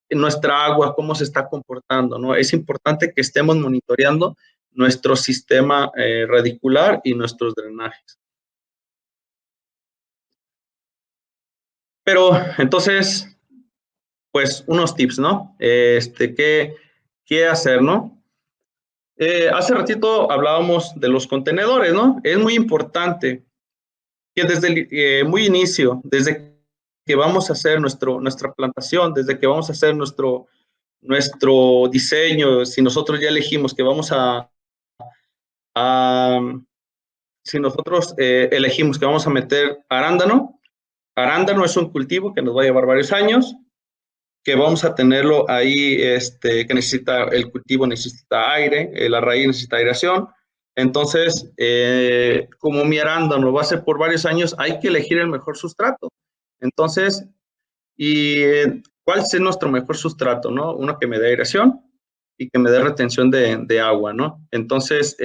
nuestra agua, cómo se está comportando, ¿no? Es importante que estemos monitoreando nuestro sistema radicular y nuestros drenajes. Pero entonces, pues unos tips, ¿no? ¿Qué hacer, no? Hace ratito hablábamos de los contenedores, ¿no? Es muy importante que desde el muy inicio, desde que vamos a hacer nuestra plantación, desde que vamos a hacer nuestro diseño, si nosotros ya elegimos que vamos si nosotros elegimos que vamos a meter arándano es un cultivo que nos va a llevar varios años, que vamos a tenerlo ahí, que el cultivo necesita aire, la raíz necesita aireación. Entonces, como mi arándano va a ser por varios años, hay que elegir el mejor sustrato. Entonces, ¿cuál es nuestro mejor sustrato, no? Uno que me dé aireación y que me dé retención de agua, ¿no? Entonces,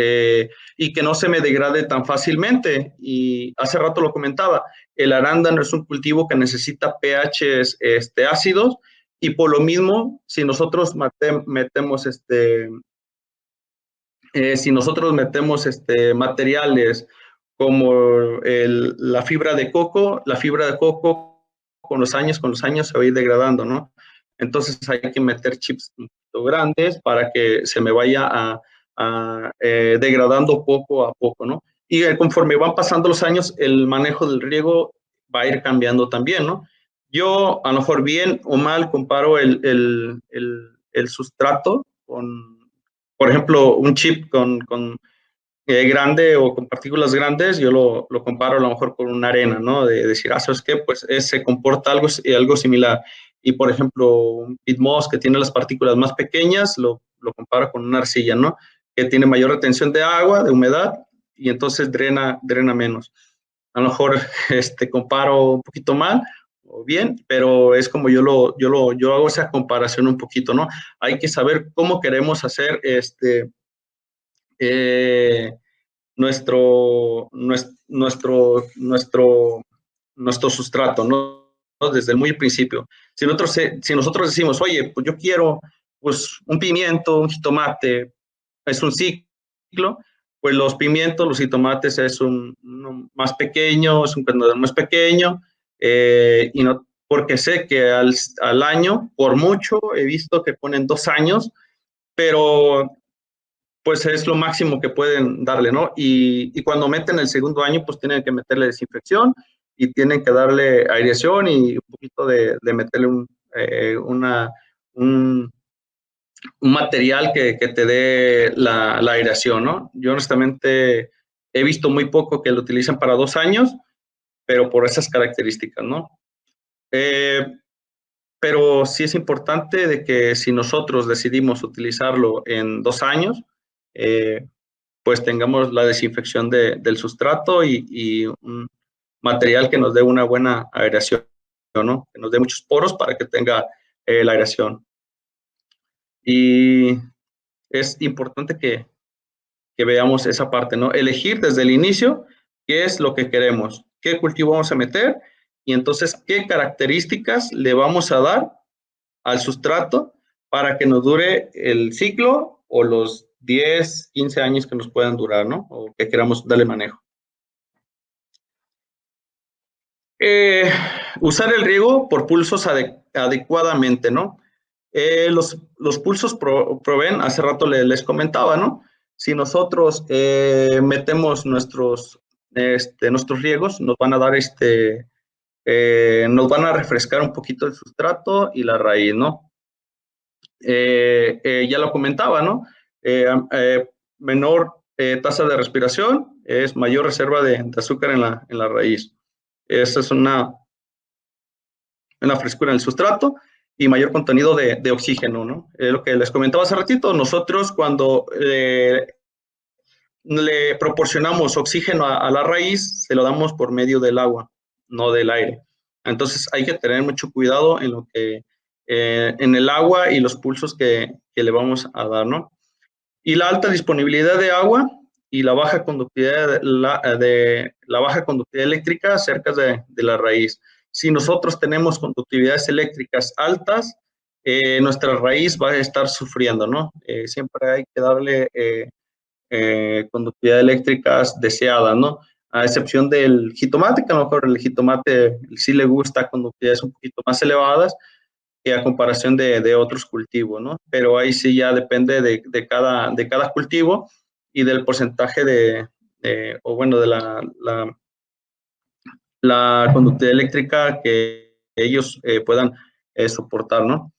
y que no se me degrade tan fácilmente. Y hace rato lo comentaba, el arándano es un cultivo que necesita pHs ácidos, y por lo mismo, si nosotros metemos materiales como la fibra de coco con los años se va a ir degradando, ¿no? Entonces hay que meter chips un poquito grandes para que se me vaya degradando poco a poco, ¿no? Y conforme van pasando los años, el manejo del riego va a ir cambiando también, ¿no? Yo, a lo mejor bien o mal, comparo el sustrato con, por ejemplo, un chip con grande o con partículas grandes, yo lo comparo a lo mejor con una arena, ¿no? De decir, ¿sabes qué? Pues se comporta algo similar. Y, por ejemplo, un pit moss que tiene las partículas más pequeñas, lo comparo con una arcilla, ¿no? Que tiene mayor retención de agua, de humedad, y entonces drena menos. A lo mejor comparo un poquito mal o bien, pero es como yo hago esa comparación un poquito, ¿no? Hay que saber cómo queremos hacer nuestro sustrato, ¿no? Desde el muy principio. Si nosotros decimos, oye, pues yo quiero pues un pimiento, un jitomate, es un ciclo, ciclo, pues los pimientos, los jitomates es uno más pequeño, es un prendedor más pequeño, y no, porque sé que al año, por mucho, he visto que ponen 2 años, pero pues es lo máximo que pueden darle, ¿no? Y cuando meten el segundo año, pues tienen que meterle desinfección y tienen que darle aireación y un poquito de meterle un material que te dé la aireación, ¿no? Yo honestamente he visto muy poco que lo utilizan para 2 años, pero por esas características, ¿no? Pero sí es importante de que si nosotros decidimos utilizarlo en 2 años, pues tengamos la desinfección del sustrato y un material que nos dé una buena aireación, ¿no? Que nos dé muchos poros para que tenga la aireación. Y es importante que veamos esa parte, ¿no? Elegir desde el inicio qué es lo que queremos, qué cultivo vamos a meter y entonces qué características le vamos a dar al sustrato para que nos dure el ciclo o los 10, 15 años que nos puedan durar, ¿no? O que queramos darle manejo. Usar el riego por pulsos adecuadamente, ¿no? Los pulsos proveen, hace rato les comentaba, ¿no? Si nosotros metemos nuestros riegos, nos van a dar nos van a refrescar un poquito el sustrato y la raíz, ¿no? Ya lo comentaba, ¿no? Menor tasa de respiración es mayor reserva de azúcar en la raíz. Esa es una frescura en el sustrato y mayor contenido de oxígeno, ¿no? Lo que les comentaba hace ratito, nosotros cuando le proporcionamos oxígeno a la raíz, se lo damos por medio del agua, no del aire. Entonces hay que tener mucho cuidado en lo que en el agua y los pulsos que le vamos a dar, ¿no? Y la alta disponibilidad de agua y la baja conductividad, la baja conductividad eléctrica cerca de la raíz. Si nosotros tenemos conductividades eléctricas altas, nuestra raíz va a estar sufriendo, ¿no? Siempre hay que darle conductividad eléctricas deseadas, ¿no? A excepción del jitomate, que a lo mejor el jitomate sí le gusta conductividades un poquito más elevadas, a comparación de otros cultivos, ¿no? Pero ahí sí ya depende de cada cultivo y del porcentaje o bueno, de la conductividad eléctrica que ellos puedan soportar, ¿no?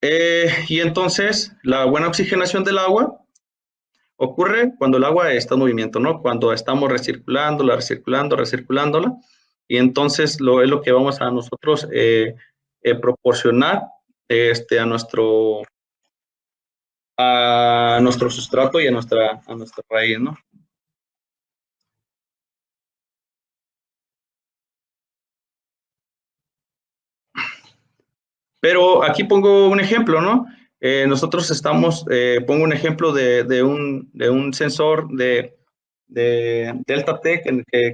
Y entonces, la buena oxigenación del agua ocurre cuando el agua está en movimiento, ¿no? Cuando estamos recirculándola, y entonces es lo que vamos a nosotros proporcionar a nuestro sustrato y a nuestra raíz, ¿no? Pero aquí pongo un ejemplo, ¿no? Nosotros pongo un ejemplo de un sensor de Delta T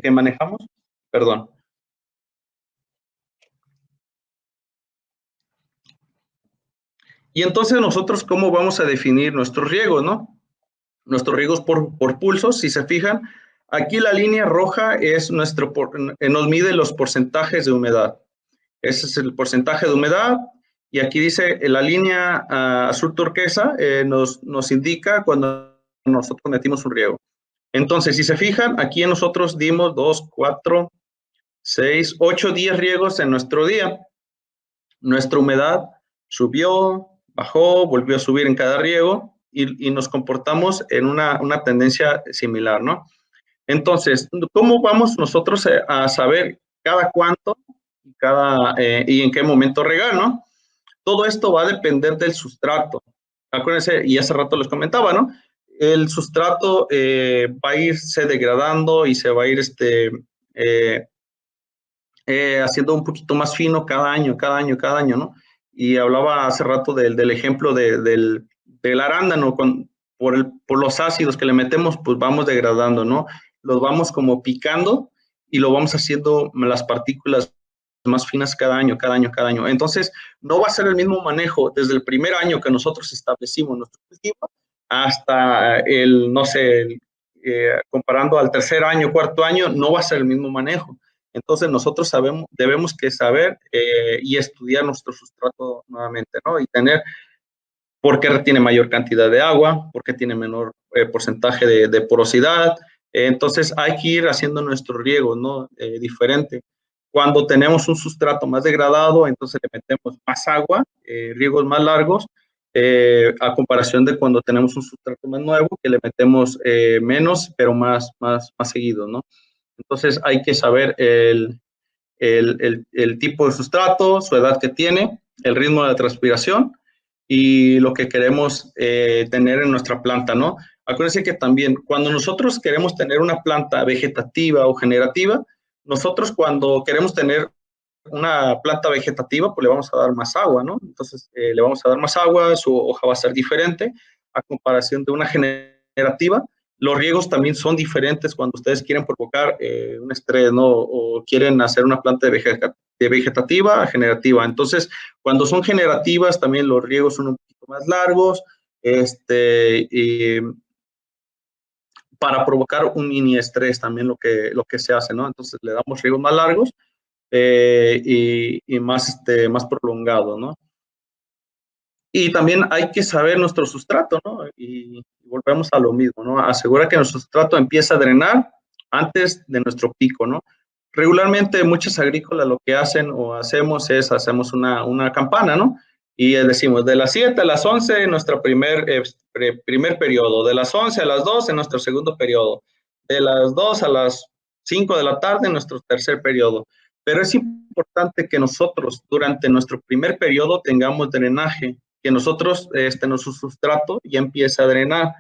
que manejamos. Perdón. Y entonces nosotros, ¿cómo vamos a definir nuestros riegos, no? Nuestros riegos por pulsos, si se fijan, aquí la línea roja es nos mide los porcentajes de humedad. Ese es el porcentaje de humedad. Y aquí dice, la línea azul turquesa nos indica cuando nosotros metimos un riego. Entonces, si se fijan, aquí nosotros dimos 2, 4, 6, 8, 10 riegos en nuestro día. Nuestra humedad subió, bajó, volvió a subir en cada riego y nos comportamos en una tendencia similar, ¿no? Entonces, ¿cómo vamos nosotros a saber cada cuánto y en qué momento regar, ¿no? Todo esto va a depender del sustrato. Acuérdense, y hace rato les comentaba, ¿no? El sustrato va a irse degradando y se va a ir haciendo un poquito más fino cada año, ¿no? Y hablaba hace rato del ejemplo del arándano, por los ácidos que le metemos, pues vamos degradando, ¿no? Los vamos como picando y lo vamos haciendo las partículas más finas cada año. Entonces, no va a ser el mismo manejo desde el primer año que nosotros establecimos nuestro cultivo hasta no sé, comparando al tercer año, cuarto año, no va a ser el mismo manejo. Entonces nosotros debemos que saber y estudiar nuestro sustrato nuevamente, ¿no? Y tener por qué retiene mayor cantidad de agua, por qué tiene menor porcentaje de porosidad. Entonces hay que ir haciendo nuestro riego, ¿no? Diferente. Cuando tenemos un sustrato más degradado, entonces le metemos más agua, riegos más largos, a comparación de cuando tenemos un sustrato más nuevo, que le metemos menos, pero más seguido, ¿no? Entonces hay que saber el tipo de sustrato, su edad que tiene, el ritmo de la transpiración y lo que queremos tener en nuestra planta, ¿no? Acuérdense que también cuando nosotros queremos tener una planta vegetativa o generativa, nosotros cuando queremos tener una planta vegetativa, pues le vamos a dar más agua, ¿no? Entonces le vamos a dar más agua, su hoja va a ser diferente a comparación de una generativa. Los riegos también son diferentes cuando ustedes quieren provocar un estrés, ¿no? O quieren hacer una planta de vegetativa a generativa. Entonces, cuando son generativas, también los riegos son un poquito más largos, y para provocar un mini estrés también lo que se hace, ¿no? Entonces, le damos riegos más largos y más prolongado, ¿no? Y también hay que saber nuestro sustrato, ¿no? Y volvemos a lo mismo, ¿no? Asegura que nuestro sustrato empieza a drenar antes de nuestro pico, ¿no? Regularmente muchas agrícolas lo que hacen o hacemos es, hacemos una campana, ¿no? Y decimos, de las 7 a las 11 nuestro primer periodo, de las 11 a las 12 nuestro segundo periodo, de las 2 a las 5 de la tarde nuestro tercer periodo. Pero es importante que nosotros durante nuestro primer periodo tengamos drenaje, que nosotros, nuestro sustrato ya empieza a drenar.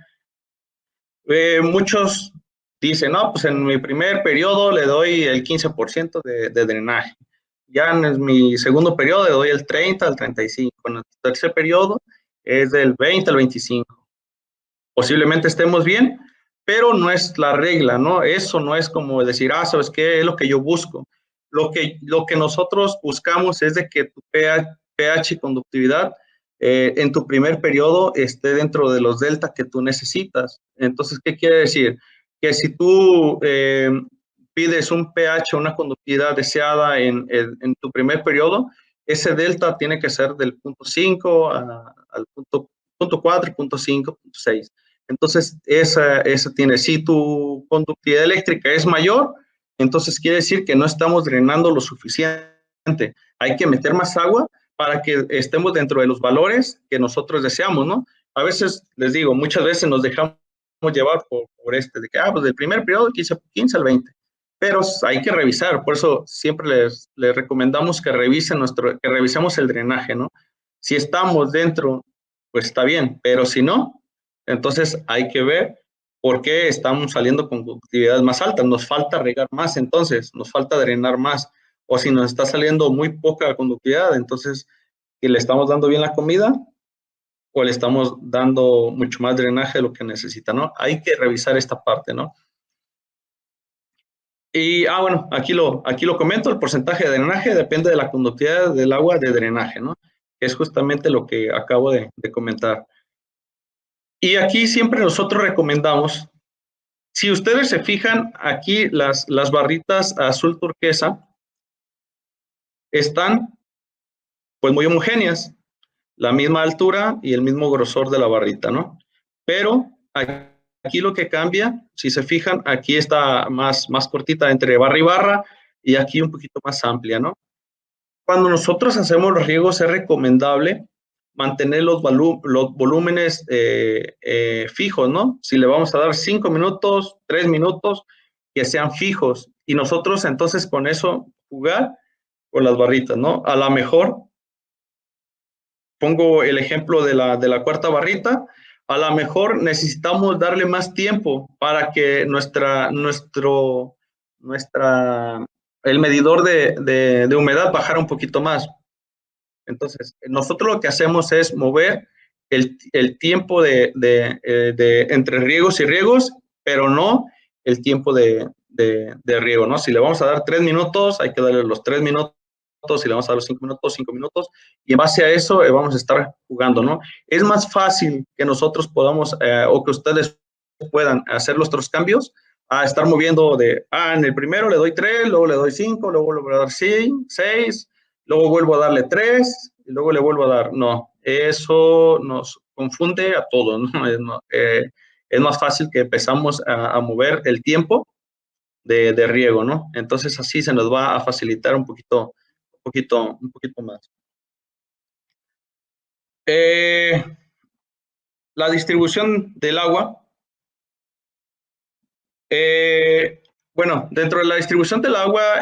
Muchos dicen, no, pues en mi primer periodo le doy el 15% de drenaje. Ya en mi segundo periodo le doy el 30 al 35. En el tercer periodo es del 20 al 25. Posiblemente estemos bien, pero no es la regla, ¿no? Eso no es como decir, ¿sabes qué? Es lo que yo busco. Lo que nosotros buscamos es de que tu pH y conductividad en tu primer periodo esté dentro de los delta que tú necesitas. Entonces, ¿qué quiere decir? Que si tú pides un pH, una conductividad deseada en tu primer periodo, ese delta tiene que ser del punto 5 al punto 4, punto 5, punto 6. Entonces, esa tiene, si tu conductividad eléctrica es mayor, entonces quiere decir que no estamos drenando lo suficiente. Hay que meter más agua para que estemos dentro de los valores que nosotros deseamos, ¿no? A veces, les digo, muchas veces nos dejamos llevar por de que, pues del primer periodo 15 al 20. Pero hay que revisar, por eso siempre les recomendamos que revisemos el drenaje, ¿no? Si estamos dentro, pues está bien, pero si no, entonces hay que ver por qué estamos saliendo con conductividades más altas. Nos falta regar más, entonces, nos falta drenar más. O si nos está saliendo muy poca conductividad, entonces, si le estamos dando bien la comida o le estamos dando mucho más drenaje de lo que necesita, ¿no? Hay que revisar esta parte, ¿no? Y, bueno, aquí lo comento, el porcentaje de drenaje depende de la conductividad del agua de drenaje, ¿no? Es justamente lo que acabo de comentar. Y aquí siempre nosotros recomendamos, si ustedes se fijan, aquí las barritas azul turquesa están pues muy homogéneas, la misma altura y el mismo grosor de la barrita, ¿no? Pero aquí lo que cambia, si se fijan, aquí está más cortita entre barra y barra y aquí un poquito más amplia, ¿no? Cuando nosotros hacemos los riegos es recomendable mantener los volúmenes fijos, ¿no? Si le vamos a dar 5 minutos, 3 minutos, que sean fijos. Y nosotros entonces con eso jugar con las barritas, ¿no? A lo mejor, pongo el ejemplo de la cuarta barrita, a lo mejor necesitamos darle más tiempo para que el medidor de humedad bajara un poquito más. Entonces, nosotros lo que hacemos es mover el tiempo entre riegos y riegos, pero no el tiempo de riego, ¿no? Si le vamos a dar 3 minutos, hay que darle los 3 minutos y le vamos a dar los 5 minutos, y en base a eso vamos a estar jugando, ¿no? Es más fácil que nosotros podamos, o que ustedes puedan hacer nuestros cambios, a estar moviendo en el primero le doy 3, luego le doy 5, luego le voy a dar 6, luego vuelvo a darle 3, y luego le vuelvo a dar, no, eso nos confunde a todos, ¿no? Es más fácil que empezamos a mover el tiempo de riego, ¿no? Entonces así se nos va a facilitar un poquito más. La distribución del agua. Bueno, dentro de la distribución del agua,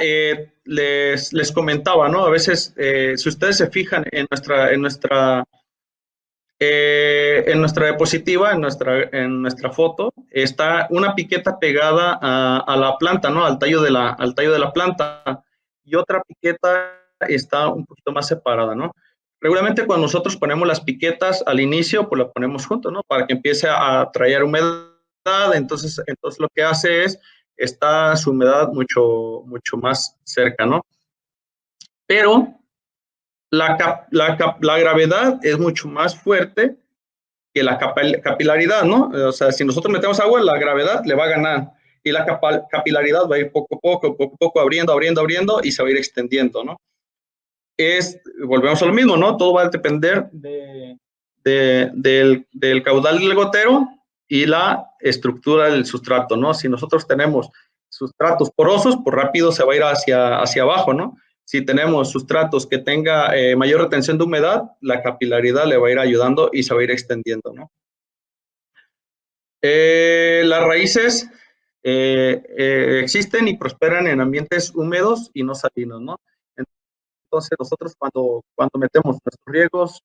les comentaba, ¿no? A veces, si ustedes se fijan en nuestra diapositiva, en nuestra foto, está una piqueta pegada a la planta, ¿no? Al tallo de la planta, y otra piqueta está un poquito más separada, ¿no? Regularmente cuando nosotros ponemos las piquetas al inicio, pues las ponemos juntos, ¿no? Para que empiece a atraer humedad. Entonces lo que hace es, está su humedad mucho más cerca, ¿no? Pero la gravedad es mucho más fuerte que la capilaridad, ¿no? O sea, si nosotros metemos agua, la gravedad le va a ganar, y la capilaridad va a ir poco a poco, abriendo, y se va a ir extendiendo, ¿no? Volvemos a lo mismo, ¿no? Todo va a depender del caudal del gotero y la estructura del sustrato, ¿no? Si nosotros tenemos sustratos porosos, pues rápido se va a ir hacia abajo, ¿no? Si tenemos sustratos que tenga mayor retención de humedad, la capilaridad le va a ir ayudando y se va a ir extendiendo, ¿no? Las raíces existen y prosperan en ambientes húmedos y no salinos, ¿no? Entonces nosotros cuando metemos nuestros riegos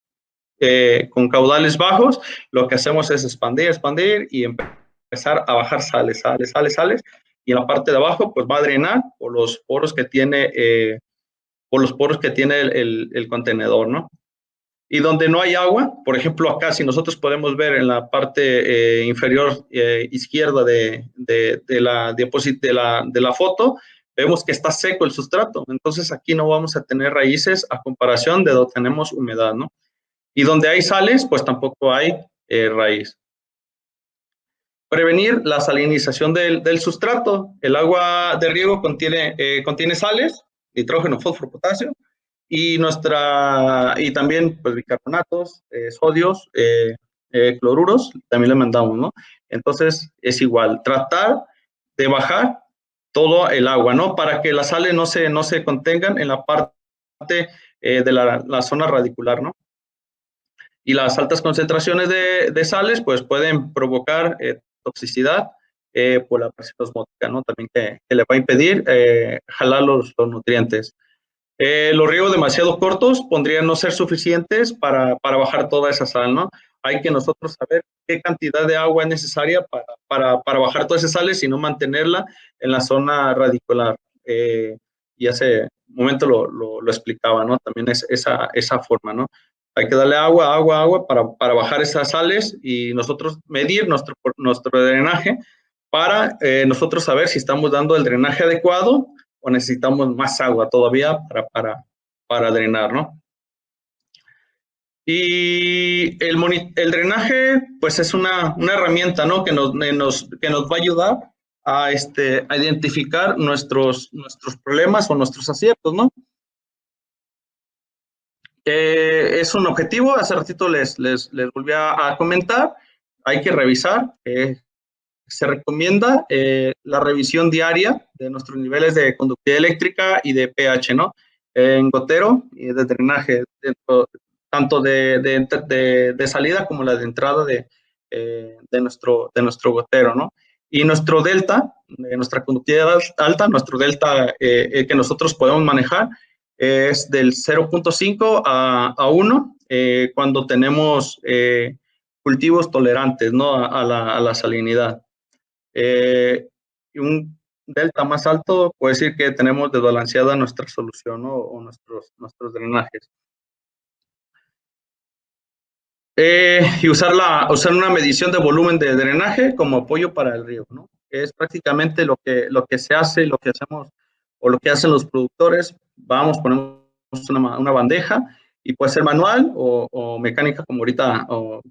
con caudales bajos, lo que hacemos es expandir y empezar a bajar sales, y en la parte de abajo pues va a drenar por los poros que tiene el contenedor, ¿no? Y donde no hay agua, por ejemplo acá, si nosotros podemos ver en la parte inferior izquierda de la foto, vemos que está seco el sustrato. Entonces aquí no vamos a tener raíces a comparación de donde tenemos humedad, ¿no? Y donde hay sales, pues tampoco hay raíz. Prevenir la salinización del sustrato. El agua de riego contiene sales, nitrógeno, fósforo, potasio, y también pues, bicarbonatos, sodios, cloruros, también le mandamos, ¿no? Entonces es igual, tratar de bajar todo el agua, ¿no? Para que las sales no se contengan en la parte de la zona radicular, ¿no? Y las altas concentraciones de sales, pues pueden provocar toxicidad por la presión osmótica, ¿no? También que le va a impedir jalar los nutrientes. Los riegos demasiado cortos podrían no ser suficientes para bajar toda esa sal, ¿no? Hay que nosotros saber qué cantidad de agua es necesaria para bajar todas esas sales y no mantenerla en la zona radicular. Y hace un momento lo explicaba, ¿no? También es esa forma, ¿no? Hay que darle agua para bajar esas sales y nosotros medir nuestro drenaje para nosotros saber si estamos dando el drenaje adecuado o necesitamos más agua todavía para drenar, ¿no? Y el drenaje, pues es una herramienta, ¿no? Que nos va a ayudar a identificar nuestros problemas o nuestros aciertos, ¿no? Es un objetivo, hace ratito les volví a comentar, hay que revisar, se recomienda la revisión diaria de nuestros niveles de conductividad eléctrica y de pH, ¿no? En gotero y de drenaje, tanto de salida como la de entrada de nuestro gotero, ¿no? Y nuestro delta, nuestra conductividad alta, nuestro delta que nosotros podemos manejar, es del 0.5 a 1 cuando tenemos cultivos tolerantes, ¿no? a la salinidad. Un delta más alto puede decir que tenemos desbalanceada nuestra solución, ¿no? O nuestros drenajes. Y usar una medición de volumen de drenaje como apoyo para el riego, ¿no? Es prácticamente lo que se hace, lo que hacemos o lo que hacen los productores. Ponemos una bandeja y puede ser manual o mecánica como ahorita, o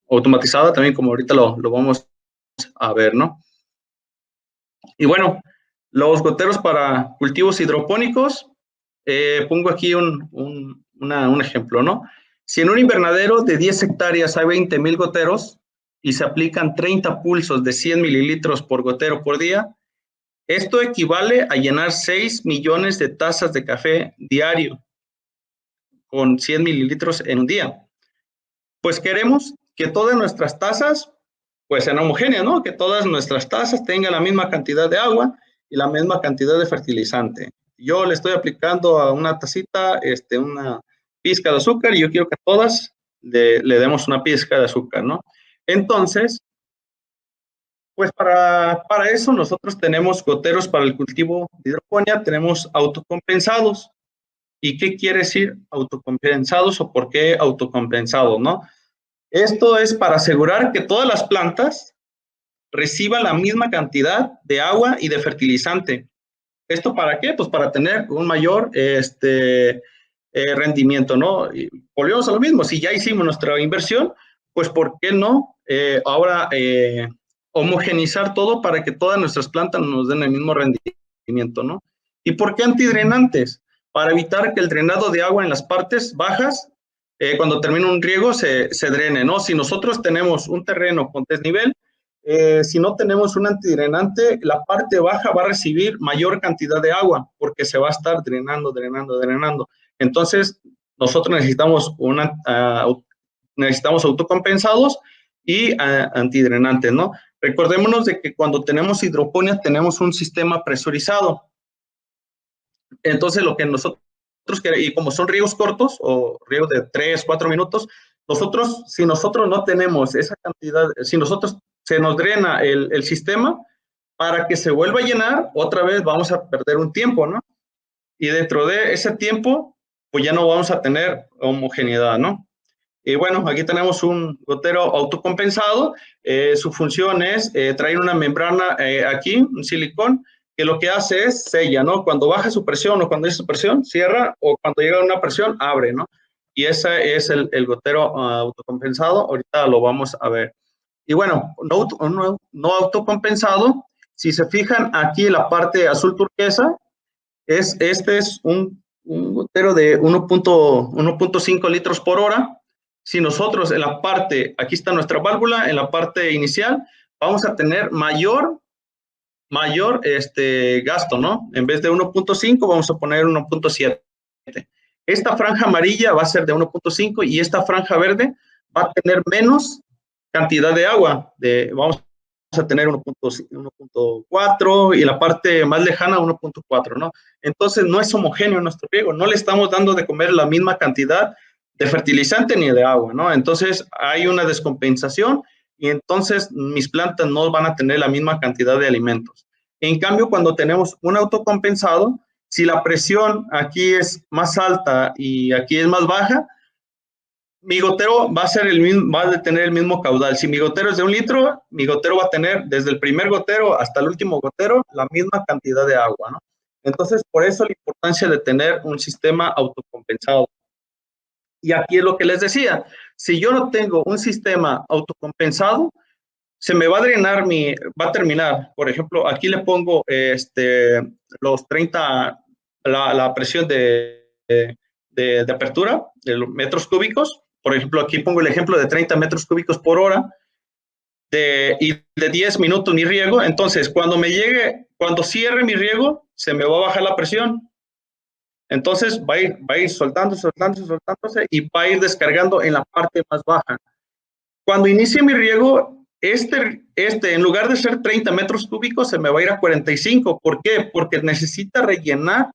automatizada también como ahorita lo vamos a ver, ¿no? Y bueno, los goteros para cultivos hidropónicos, pongo aquí un ejemplo, ¿no? Si en un invernadero de 10 hectáreas hay 20,000 goteros y se aplican 30 pulsos de 100 mililitros por gotero por día, esto equivale a llenar 6 millones de tazas de café diario con 100 mililitros en un día. Pues queremos que todas nuestras tazas pues sean homogéneas, ¿no? Que todas nuestras tazas tengan la misma cantidad de agua y la misma cantidad de fertilizante. Yo le estoy aplicando a una tacita una pizca de azúcar y yo quiero que a todas le demos una pizca de azúcar, ¿no? Entonces, pues para eso nosotros tenemos goteros para el cultivo de hidroponía, tenemos autocompensados. ¿Y qué quiere decir autocompensados o por qué autocompensados, no? Esto es para asegurar que todas las plantas reciban la misma cantidad de agua y de fertilizante. ¿Esto para qué? Pues para tener un mayor rendimiento, ¿no? Y volvemos a lo mismo, si ya hicimos nuestra inversión, pues ¿por qué no ahora homogenizar todo para que todas nuestras plantas nos den el mismo rendimiento, ¿no? ¿Y por qué antidrenantes? Para evitar que el drenado de agua en las partes bajas, cuando termina un riego, se drene, ¿no? Si nosotros tenemos un terreno con desnivel, si no tenemos un antidrenante, la parte baja va a recibir mayor cantidad de agua porque se va a estar drenando. Entonces, nosotros necesitamos autocompensados y antidrenantes, ¿no? Recordémonos de que cuando tenemos hidroponía tenemos un sistema presurizado. Entonces, lo que nosotros y como son riegos cortos o riegos de 3, 4 minutos, si nosotros no tenemos esa cantidad, si nosotros se nos drena el sistema, para que se vuelva a llenar, otra vez vamos a perder un tiempo, ¿no? Y dentro de ese tiempo, pues ya no vamos a tener homogeneidad, ¿no? Y bueno, aquí tenemos un gotero autocompensado. Su función es traer una membrana aquí, un silicón, que lo que hace es sella, ¿no? Cuando baja su presión o cuando es su presión, cierra, o cuando llega a una presión, abre, ¿no? Y ese es el gotero autocompensado. Ahorita lo vamos a ver. Y bueno, no autocompensado, si se fijan aquí en la parte azul turquesa, este es un gotero de 1.5 litros por hora. Si nosotros en la parte, aquí está nuestra válvula, en la parte inicial, vamos a tener mayor gasto, ¿no? En vez de 1.5 vamos a poner 1.7. Esta franja amarilla va a ser de 1.5 y esta franja verde va a tener menos cantidad de agua. Vamos a tener 1.4 y la parte más lejana 1.4, ¿no? Entonces no es homogéneo nuestro riego, no le estamos dando de comer la misma cantidad de fertilizante ni de agua, ¿no? Entonces hay una descompensación y entonces mis plantas no van a tener la misma cantidad de alimentos. En cambio, cuando tenemos un autocompensado, si la presión aquí es más alta y aquí es más baja, mi gotero va a tener el mismo caudal. Si mi gotero es de 1 litro, mi gotero va a tener desde el primer gotero hasta el último gotero la misma cantidad de agua, ¿no? Entonces, por eso la importancia de tener un sistema autocompensado. Y aquí es lo que les decía, si yo no tengo un sistema autocompensado, se me va a drenar va a terminar, por ejemplo, aquí le pongo los 30, la presión de apertura, de los metros cúbicos. Por ejemplo, aquí pongo el ejemplo de 30 metros cúbicos por hora y de 10 minutos mi riego. Entonces, cuando cierre mi riego, se me va a bajar la presión. Entonces, va a ir soltándose y va a ir descargando en la parte más baja. Cuando inicie mi riego, en lugar de ser 30 metros cúbicos, se me va a ir a 45. ¿Por qué? Porque necesita rellenar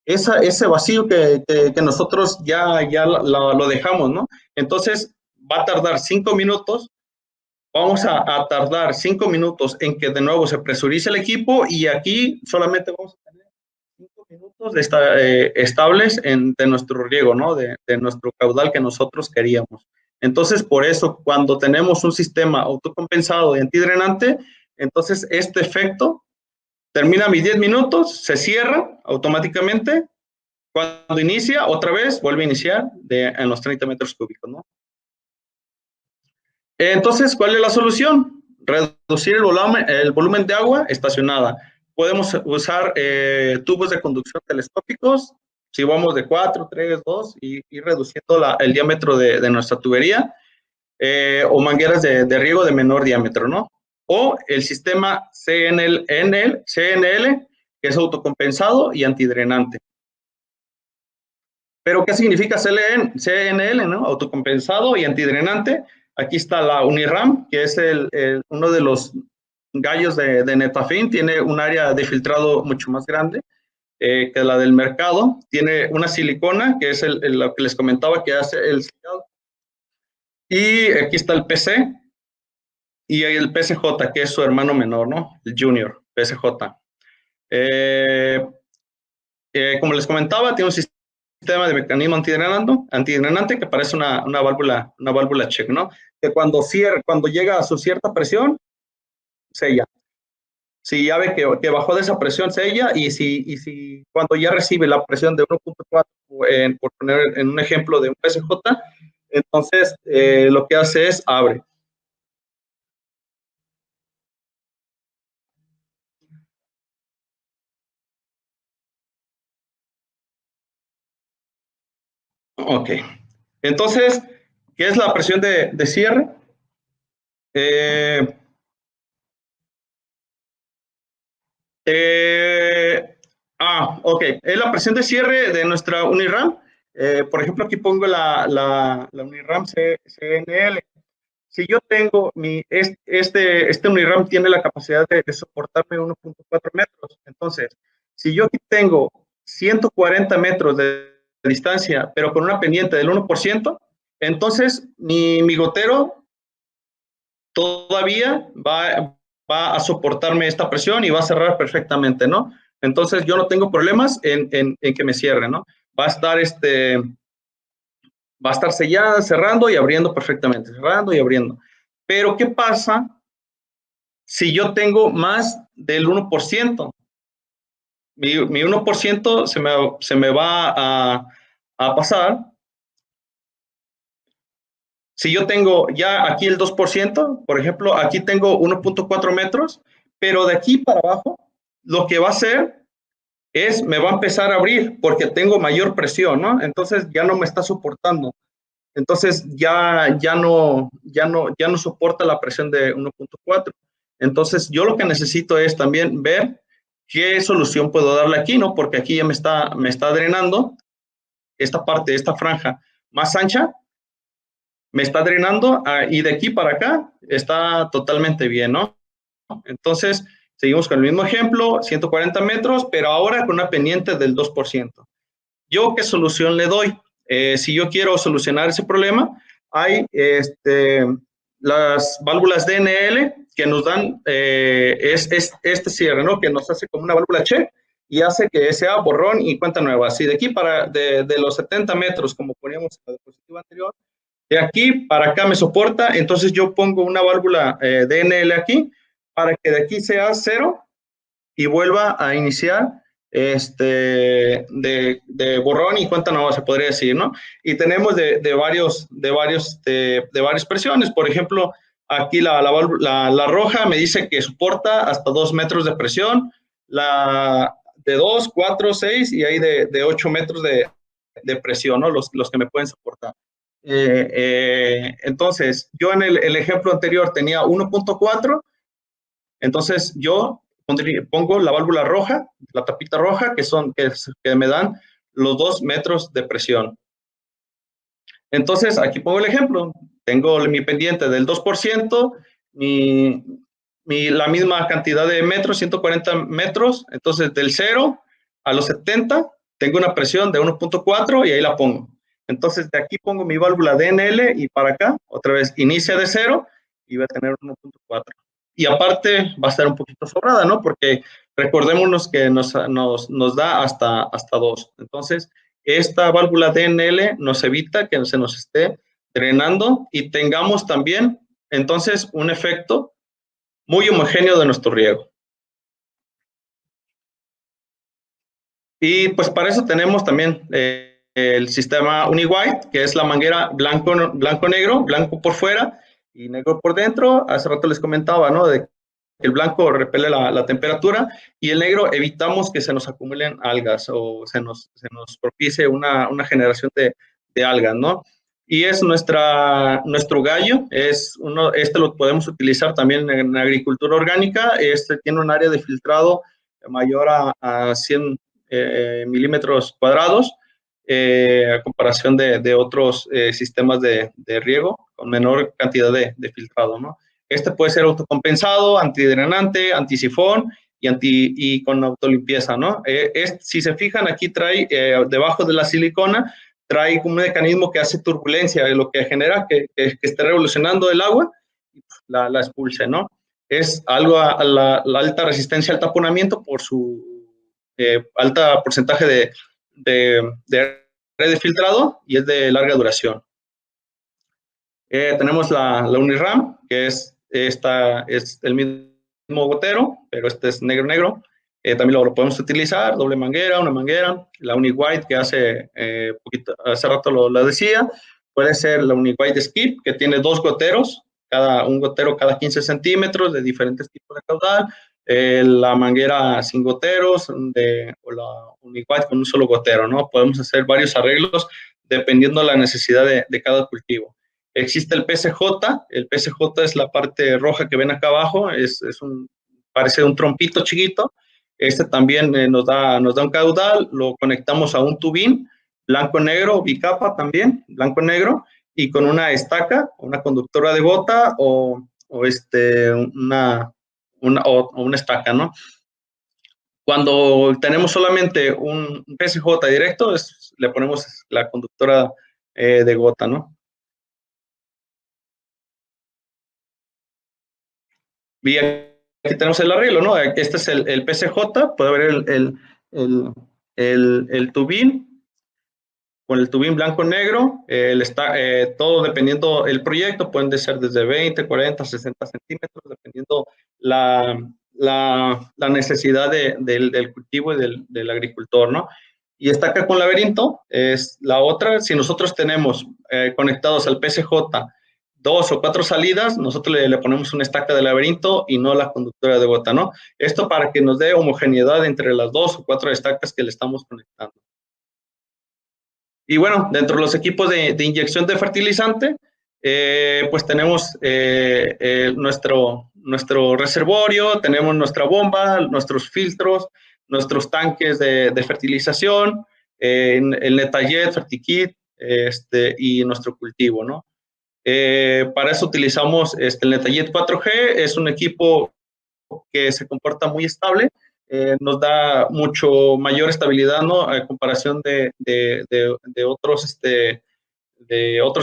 ese vacío que nosotros ya lo dejamos, ¿no? Entonces, va a tardar 5 minutos. Vamos a tardar 5 minutos en que de nuevo se presurice el equipo y aquí solamente vamos a tener 5 minutos estables de nuestro riego, ¿no? De nuestro caudal que nosotros queríamos. Entonces, por eso, cuando tenemos un sistema autocompensado y antidrenante, entonces este efecto termina mis 10 minutos, se cierra automáticamente. Cuando inicia, otra vez, vuelve a iniciar en los 30 metros cúbicos, ¿no? Entonces, ¿cuál es la solución? Reducir el volumen de agua estacionada. Podemos usar tubos de conducción telescópicos, si vamos de 4, 3, 2, y ir reduciendo el diámetro de nuestra tubería, o mangueras de riego de menor diámetro, ¿no? O el sistema CNL, que es autocompensado y antidrenante. Pero, ¿qué significa CNL, ¿no? Autocompensado y antidrenante. Aquí está la Uniram, que es uno de los gallos de Netafim. Tiene un área de filtrado mucho más grande que la del mercado. Tiene una silicona, que es lo que les comentaba que hace el sellado. Y aquí está el PC y el PCJ, que es su hermano menor, ¿no? El Junior, PCJ. Como les comentaba, tiene un sistema de mecanismo antidrenante que parece una válvula check, ¿no? Que cuando llega a su cierta presión, sella. Si ya ve que bajó de esa presión, sella, y si cuando ya recibe la presión de 1.4, por poner en un ejemplo de un PSJ, entonces lo que hace es abre. Ok. Entonces, ¿qué es la presión de cierre? Ok. Es la presión de cierre de nuestra Uniram. Por ejemplo, aquí pongo la Uniram CNL. Si yo tengo este Uniram tiene la capacidad de soportarme 1.4 metros. Entonces, si yo aquí tengo 140 metros de distancia, pero con una pendiente del 1%, entonces mi gotero todavía va a soportarme esta presión y va a cerrar perfectamente, ¿no? Entonces yo no tengo problemas en que me cierre, ¿no? Va a estar sellada, cerrando y abriendo perfectamente, cerrando y abriendo. Pero, ¿qué pasa si yo tengo más del 1%? Mi 1% se me va a pasar. Si yo tengo ya aquí el 2%, por ejemplo, aquí tengo 1.4 metros, pero de aquí para abajo, lo que va a hacer es, me va a empezar a abrir porque tengo mayor presión, ¿no? Entonces ya no me está soportando. Entonces ya no soporta la presión de 1.4. Entonces yo lo que necesito es también ver qué solución puedo darle aquí, ¿no? Porque aquí ya me está drenando esta parte, esta franja más ancha, me está drenando, y de aquí para acá está totalmente bien, ¿no? Entonces seguimos con el mismo ejemplo, 140 metros, pero ahora con una pendiente del 2%. ¿Yo qué solución le doy? Si yo quiero solucionar ese problema, hay las válvulas DNL que nos dan este cierre, ¿no? Que nos hace como una válvula check y hace que sea borrón y cuenta nueva. Si de aquí de los 70 metros, como poníamos en la diapositiva anterior, de aquí para acá me soporta, entonces yo pongo una válvula DNL aquí para que de aquí sea 0 y vuelva a iniciar de borrón y cuenta nueva, se podría decir, ¿no? Y tenemos de varias presiones. Por ejemplo, aquí la roja me dice que soporta hasta 2 metros de presión, la de 2, 4, 6 y hay de 8 metros de presión, ¿no? Los que me pueden soportar. Entonces, yo en el ejemplo anterior tenía 1.4, entonces yo pongo la válvula roja, la tapita roja, que me dan los 2 metros de presión. Entonces, aquí pongo el ejemplo. Tengo mi pendiente del 2%, la misma cantidad de metros, 140 metros. Entonces, del 0 a los 70, tengo una presión de 1.4 y ahí la pongo. Entonces, de aquí pongo mi válvula DNL y para acá, otra vez, inicia de 0 y va a tener 1.4. Y aparte va a estar un poquito sobrada, ¿no? Porque recordémonos que nos da hasta 2. Entonces, esta válvula DNL nos evita que se nos esté drenando y tengamos también, entonces, un efecto muy homogéneo de nuestro riego. Y pues para eso tenemos también el sistema Uni-White, que es la manguera blanco-negro, blanco por fuera y negro por dentro. Hace rato les comentaba, ¿no? De que el blanco repele la temperatura y el negro evitamos que se nos acumulen algas o se nos propicie una generación de algas, ¿no? Y es nuestro gallo, este lo podemos utilizar también en agricultura orgánica. Este tiene un área de filtrado mayor a 100 milímetros cuadrados, a comparación de otros sistemas de riego con menor cantidad de filtrado, ¿no? Este puede ser autocompensado, antidrenante, antisifón y con autolimpieza, ¿no? Si se fijan, aquí trae, debajo de la silicona, trae un mecanismo que hace turbulencia, lo que genera que esté revolucionando el agua y la expulse, ¿no? Es algo a la alta resistencia al taponamiento por su alta porcentaje de red de filtrado y es de larga duración. Tenemos la Uniram, que es el mismo gotero, pero este es negro. También lo podemos utilizar, doble manguera, una manguera. La Uni-White, que hace rato lo decía, puede ser la Uni-White Skip, que tiene 2 goteros, un gotero cada 15 centímetros de diferentes tipos de caudal. La manguera sin goteros o la Uni-White con un solo gotero, ¿no? Podemos hacer varios arreglos dependiendo de la necesidad de cada cultivo. Existe el PCJ es la parte roja que ven acá abajo, parece un trompito chiquito. Este también nos da un caudal, lo conectamos a un tubín blanco-negro, bicapa también, blanco-negro, y con una estaca, una conductora de gota o una estaca, ¿no? Cuando tenemos solamente un PCJ directo, le ponemos la conductora de gota, ¿no? Y aquí tenemos el arreglo, ¿no? Este es el PCJ, puede ver el tubín, con el tubín blanco-negro, todo dependiendo del proyecto, pueden ser desde 20, 40, 60 centímetros, dependiendo la necesidad del cultivo y del agricultor, ¿no? Y está acá con laberinto, es la otra. Si nosotros tenemos conectados al PCJ 2 o 4 salidas, nosotros le ponemos una estaca de laberinto y no la conductora de gota, ¿no? Esto para que nos dé homogeneidad entre las 2 o 4 estacas que le estamos conectando. Y bueno, dentro de los equipos de inyección de fertilizante, pues tenemos nuestro reservorio, tenemos nuestra bomba, nuestros filtros, nuestros tanques de fertilización, el Netajet, Fertikit, y nuestro cultivo, ¿no? Para eso utilizamos el Netajet 4G, es un equipo que se comporta muy estable, nos da mucho mayor estabilidad, ¿no? A comparación de otros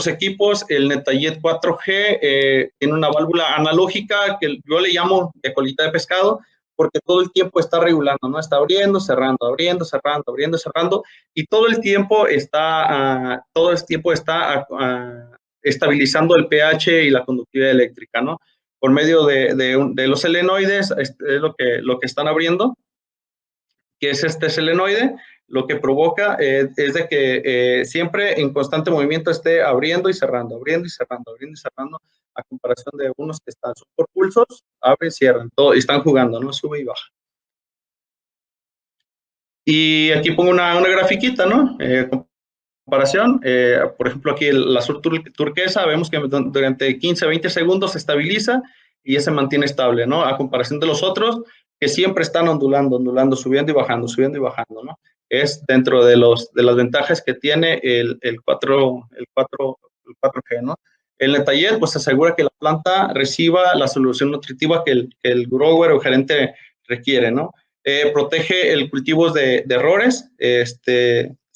equipos. El Netajet 4G tiene una válvula analógica que yo le llamo de colita de pescado, porque todo el tiempo está regulando, ¿no? Está abriendo, cerrando, abriendo, cerrando, abriendo, cerrando, y todo el tiempo está estabilizando el pH y la conductividad eléctrica, ¿no? Por medio de los selenoides, es lo que están abriendo, que es este selenoide, lo que provoca es de que siempre en constante movimiento esté abriendo y cerrando, abriendo y cerrando, abriendo y cerrando, a comparación de unos que están por pulsos, abren, cierran, todo, y están jugando, ¿no? Sube y baja. Y aquí pongo una grafiquita, ¿no? Comparación, por ejemplo, aquí el azul turquesa, vemos que durante 15 a 20 segundos se estabiliza y ya se mantiene estable, ¿no? A comparación de los otros, que siempre están ondulando, subiendo y bajando, ¿no? Es dentro de las ventajas que tiene el 4G, ¿no? El Netajet, pues asegura que la planta reciba la solución nutritiva que el grower o gerente requiere, ¿no? Protege el cultivo de errores,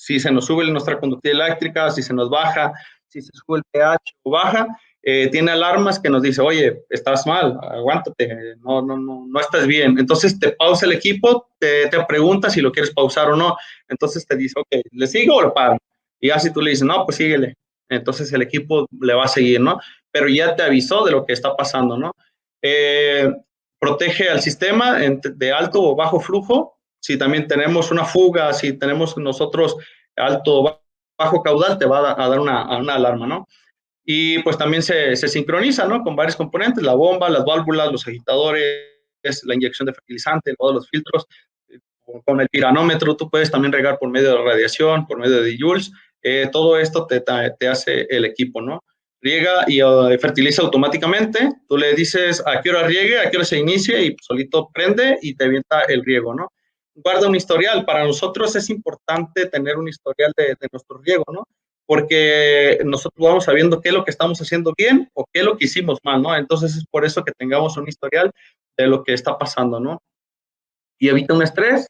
si se nos sube nuestra conductividad eléctrica, si se nos baja, si se sube el pH o baja, tiene alarmas que nos dice, oye, estás mal, aguántate, no estás bien. Entonces te pausa el equipo, te pregunta si lo quieres pausar o no. Entonces te dice, ok, ¿le sigo o lo paro? Y así tú le dices, no, pues síguele. Entonces el equipo le va a seguir, ¿no? Pero ya te avisó de lo que está pasando, ¿no? Protege al sistema de alto o bajo flujo, si también tenemos una fuga, si tenemos nosotros alto, bajo caudal, te va a dar una alarma, ¿no? Y pues también se sincroniza, ¿no? Con varios componentes, la bomba, las válvulas, los agitadores, la inyección de fertilizante, todos los filtros. Con el piranómetro tú puedes también regar por medio de radiación, por medio de joules. Todo esto te hace el equipo, ¿no? Riega y fertiliza automáticamente. Tú le dices a qué hora riegue, a qué hora se inicie y solito prende y te avienta el riego, ¿no? Guarda un historial. Para nosotros es importante tener un historial de nuestro riego, ¿no? Porque nosotros vamos sabiendo qué es lo que estamos haciendo bien o qué es lo que hicimos mal, ¿no? Entonces es por eso que tengamos un historial de lo que está pasando, ¿no? Y evita un estrés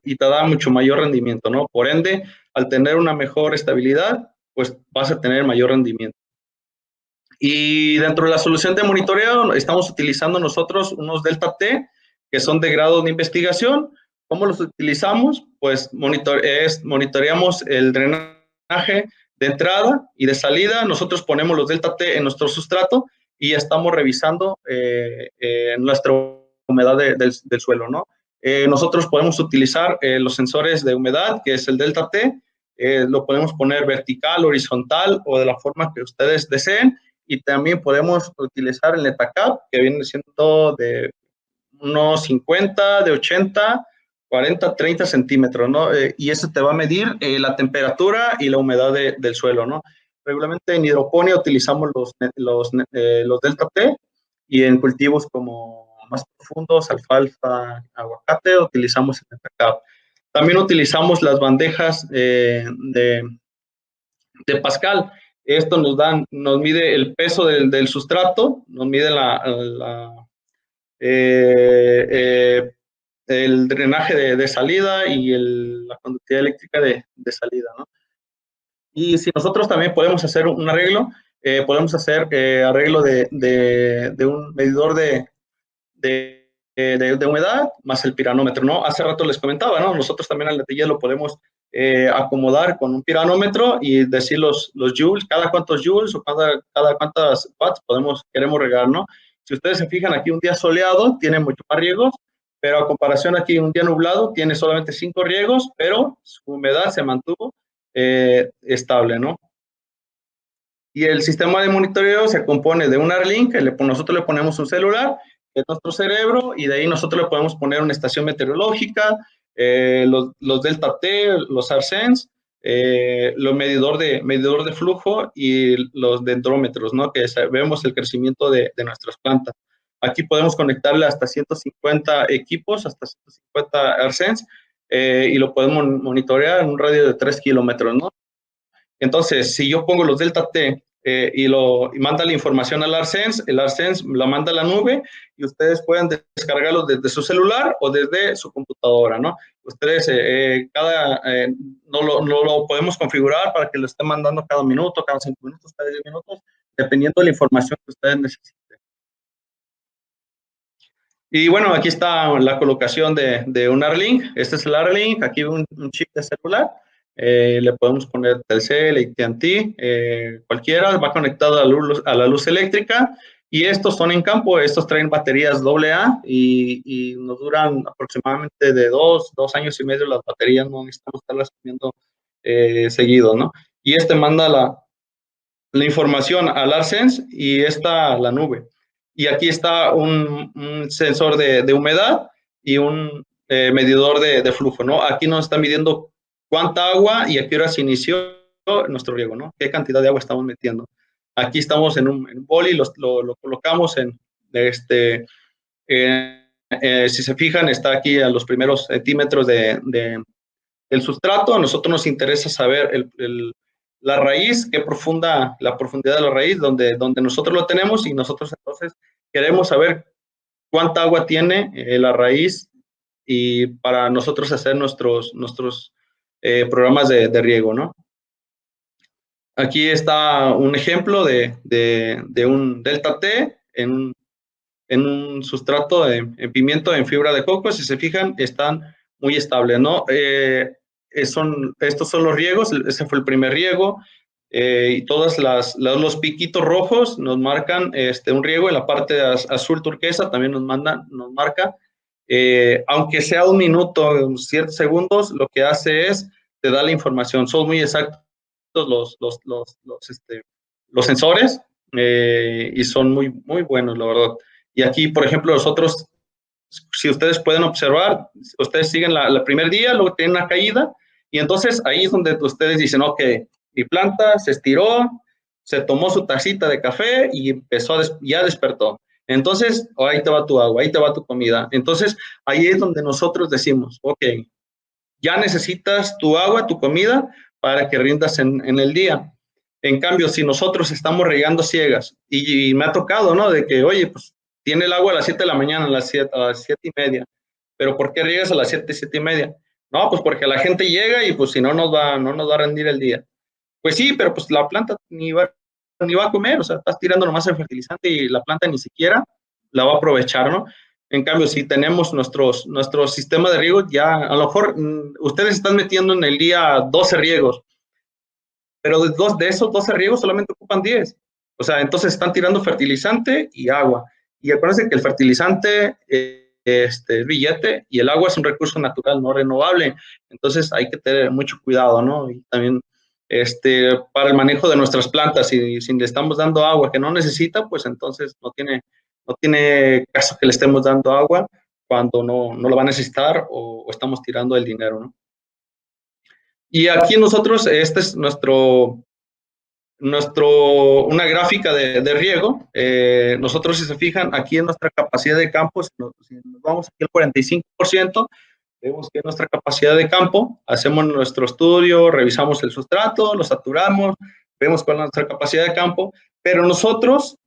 y te da mucho mayor rendimiento, ¿no? Por ende, al tener una mejor estabilidad, pues vas a tener mayor rendimiento. Y dentro de la solución de monitoreo estamos utilizando nosotros unos Delta T, que son de grado de investigación. ¿Cómo los utilizamos? Pues monitoreamos el drenaje de entrada y de salida. Nosotros ponemos los Delta T en nuestro sustrato y estamos revisando nuestra humedad del suelo, ¿no? Nosotros podemos utilizar los sensores de humedad, que es el Delta T, lo podemos poner vertical, horizontal o de la forma que ustedes deseen, y también podemos utilizar el Netacap, que viene siendo de unos 50, de 80, 40, 30 centímetros, ¿no? Y eso te va a medir la temperatura y la humedad del suelo, ¿no? Regularmente en hidroponía utilizamos los Delta T, y en cultivos como más profundos, alfalfa, aguacate, utilizamos el Netacap. También utilizamos las bandejas de Pascal. Esto nos mide el peso del sustrato, nos mide el drenaje de salida y la conductividad eléctrica de salida, ¿no? Y si nosotros también podemos hacer un arreglo, podemos hacer arreglo de un medidor de humedad más el piranómetro, ¿no? Hace rato les comentaba, ¿no? Nosotros también al detalle lo podemos acomodar con un piranómetro y decir los joules, cada cuántos joules o cada cuántas watts queremos regar, ¿no? Si ustedes se fijan aquí, un día soleado tiene mucho más riegos, pero a comparación aquí un día nublado tiene solamente 5 riegos, pero su humedad se mantuvo estable, ¿no? Y el sistema de monitoreo se compone de un AirLink, que nosotros le ponemos un celular, que es nuestro cerebro, y de ahí nosotros le podemos poner una estación meteorológica, los Delta T, los AirSense, los medidor de flujo y los dendrómetros, ¿no? Que vemos el crecimiento de nuestras plantas. Aquí podemos conectarle hasta 150 equipos, hasta 150 AirSense, y lo podemos monitorear en un radio de 3 kilómetros, ¿no? Entonces, si yo pongo los Delta T y manda la información al AirSense, el AirSense la manda a la nube y ustedes pueden descargarlo desde su celular o desde su computadora, ¿no? Ustedes no lo podemos configurar para que lo estén mandando cada minuto, cada 5 minutos, cada 10 minutos, dependiendo de la información que ustedes necesiten. Y bueno, aquí está la colocación de un AirLink. Este es el AirLink, aquí un chip de celular. Le podemos poner Telcel, AT&T, cualquiera, va conectado a la luz eléctrica, y estos son en campo, estos traen baterías AA y nos duran aproximadamente de 2 años y medio las baterías, no necesitamos estarlas poniendo seguido, ¿no? Y manda la información al AirSense y la nube. Y aquí está un sensor de humedad y un medidor de flujo, ¿no? Aquí nos está midiendo cuánta agua y a qué hora se inició nuestro riego, ¿no? Qué cantidad de agua estamos metiendo. Aquí estamos en un boli, lo colocamos si se fijan, está aquí a los primeros centímetros del sustrato. A nosotros nos interesa saber la raíz, la profundidad de la raíz, donde nosotros lo tenemos, y nosotros entonces queremos saber cuánta agua tiene la raíz, y para nosotros hacer nuestros programas de riego, ¿no? Aquí está un ejemplo de un Delta T en un sustrato en pimiento en fibra de coco. Si se fijan, están muy estables, ¿no? Estos son los riegos, ese fue el primer riego, y todos los piquitos rojos nos marcan un riego. En la parte azul turquesa también nos marca aunque sea un minuto, ciertos segundos, lo que hace es, te da la información. Son muy exactos los sensores y son muy, muy buenos, la verdad. Y aquí, por ejemplo, nosotros, si ustedes pueden observar, ustedes siguen el primer día, luego tienen una caída, y entonces ahí es donde ustedes dicen, ok, mi planta se estiró, se tomó su tacita de café y empezó ya despertó. Entonces, ahí te va tu agua, ahí te va tu comida. Entonces, ahí es donde nosotros decimos, ok, ya necesitas tu agua, tu comida, para que rindas en el día. En cambio, si nosotros estamos regando ciegas, y me ha tocado, ¿no? De que, oye, pues tiene el agua a las 7 de la mañana, a las 7:30, pero ¿por qué riegas a las 7, 7:30? No, pues porque la gente llega y pues si no no nos va a rendir el día. Pues sí, pero pues la planta ni va a comer, o sea, estás tirando nomás el fertilizante y la planta ni siquiera la va a aprovechar, ¿no? En cambio, si tenemos nuestro sistema de riego, ya a lo mejor ustedes están metiendo en el día 12 riegos, pero de esos 12 riegos solamente ocupan 10. O sea, entonces están tirando fertilizante y agua. Y acuérdense que el fertilizante es billete y el agua es un recurso natural, no renovable. Entonces hay que tener mucho cuidado, ¿no? Y también para el manejo de nuestras plantas, si le estamos dando agua que no necesita, pues entonces no tiene caso que le estemos dando agua cuando no lo va a necesitar o estamos tirando el dinero, ¿no? Y aquí nosotros, este es una gráfica de riego. Nosotros, si se fijan, aquí en nuestra capacidad de campo, si nos vamos aquí al 45%, vemos que nuestra capacidad de campo, hacemos nuestro estudio, revisamos el sustrato, lo saturamos, vemos cuál es nuestra capacidad de campo, pero nosotros,